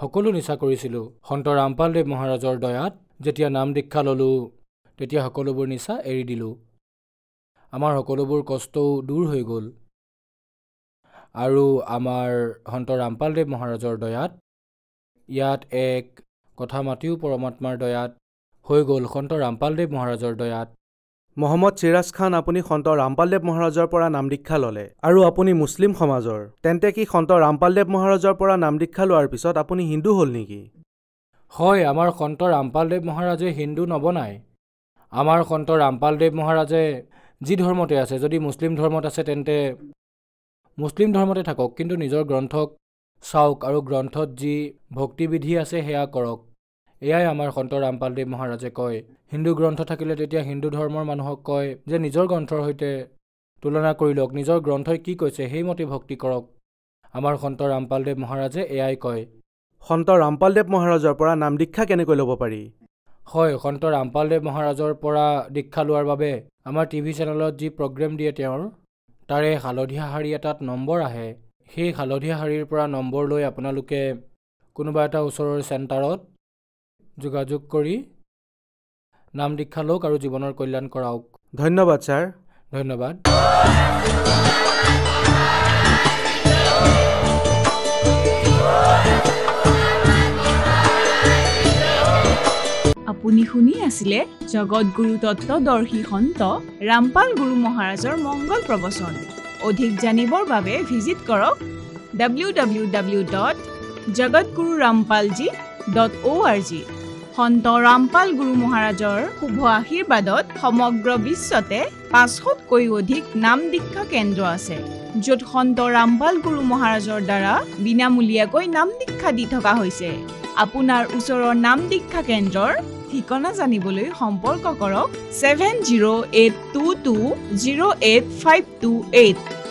[SPEAKER 9] সকলো নিচা কৰিছিলোঁ। সন্ত ৰামপালদেৱ মহাৰাজৰ দয়াত যেতিয়া নাম দীক্ষা ল'লোঁ, তেতিয়া সকলোবোৰ নিচা এৰি দিলোঁ। আমাৰ সকলোবোৰ কষ্টও দূৰ হৈ গ'ল। আৰু আমাৰ সন্ত ৰামপালদেৱ মহাৰাজৰ দয়াত ইয়াত এক কথা মাতিও পৰমাত্মাৰ দয়াত হৈ গ'ল, সন্ত ৰামপালদেৱ মহাৰাজৰ দয়াত।
[SPEAKER 8] মহম্মদ চিৰাজ খান, আপুনি সন্ত ৰামপালদেৱ মহাৰাজৰ পৰা নাম দীক্ষা ল'লে আৰু আপুনি মুছলিম সমাজৰ, তেন্তে কি সন্ত ৰামপালদেৱ মহাৰাজৰ পৰা নাম দীক্ষা লোৱাৰ পিছত আপুনি হিন্দু হ'ল নেকি?
[SPEAKER 9] হয়, আমাৰ সন্ত ৰামপালদেৱ মহাৰাজে হিন্দু নবনায়। আমাৰ সন্ত ৰামপালদেৱ মহাৰাজে যি ধৰ্মতে আছে, যদি মুছলিম ধৰ্মত আছে তেন্তে মুছলিম ধৰ্মতে থাকক, কিন্তু নিজৰ গ্ৰন্থক চাওক আৰু গ্ৰন্থত যি ভক্তিবিধি আছে সেয়া কৰক। এয়াই আমাৰ সন্ত ৰামপালদেৱ মহাৰাজে কয়। হিন্দু গ্ৰন্থ থাকিলে তেতিয়া হিন্দু ধৰ্মৰ মানুহক কয় যে নিজৰ গ্ৰন্থৰ সৈতে তুলনা কৰি লওক, নিজৰ গ্ৰন্থই কি কৈছে সেইমতে ভক্তি কৰক। আমাৰ সন্ত ৰামপালদেৱ মহাৰাজে এয়াই কয়।
[SPEAKER 8] সন্ত ৰামপালদেৱ মহাৰাজৰ পৰা নাম দীক্ষা কেনেকৈ ল'ব পাৰি?
[SPEAKER 9] হয়, সন্ত ৰামপালদেৱ মহাৰাজৰ পৰা দীক্ষা লোৱাৰ বাবে আমাৰ টিভি চেনেলত যি প্ৰগ্ৰেম দিয়ে তেওঁৰ, তাৰে হালধীয়া শাৰী এটাত নম্বৰ আহে। সেই হালধীয়া শাৰীৰ পৰা নম্বৰ লৈ আপোনালোকে কোনোবা এটা ওচৰৰ চেণ্টাৰত যোগাযোগ কৰি নাম দীক্ষা লওক আৰু জীৱনৰ কল্যাণ কৰাওক।
[SPEAKER 8] ধন্যবাদ ছাৰ।
[SPEAKER 9] ধন্যবাদ।
[SPEAKER 7] আপুনি শুনি আছিলে জগতগুৰু তত্ত্বদৰ্শী সন্ত ৰামপাল গুৰু মহাৰাজৰ মংগল প্ৰবচন। অধিক জানিবৰ বাবে ভিজিট কৰক www.jagatgururampalji.org। সন্ত ৰামপাল গুৰু মহাৰাজৰ শুভ আশীৰ্বাদত সমগ্ৰ বিশ্বতে 500তকৈও অধিক নাম দীক্ষা কেন্দ্ৰ আছে, য'ত সন্ত ৰামপাল গুৰু মহাৰাজৰ দ্বাৰা বিনামূলীয়াকৈ নাম দীক্ষা দি থকা হৈছে। আপোনাৰ ওচৰৰ নাম দীক্ষা কেন্দ্ৰৰ
[SPEAKER 10] ঠিকনা জানিবলৈ সম্পৰ্ক কৰক 7082208528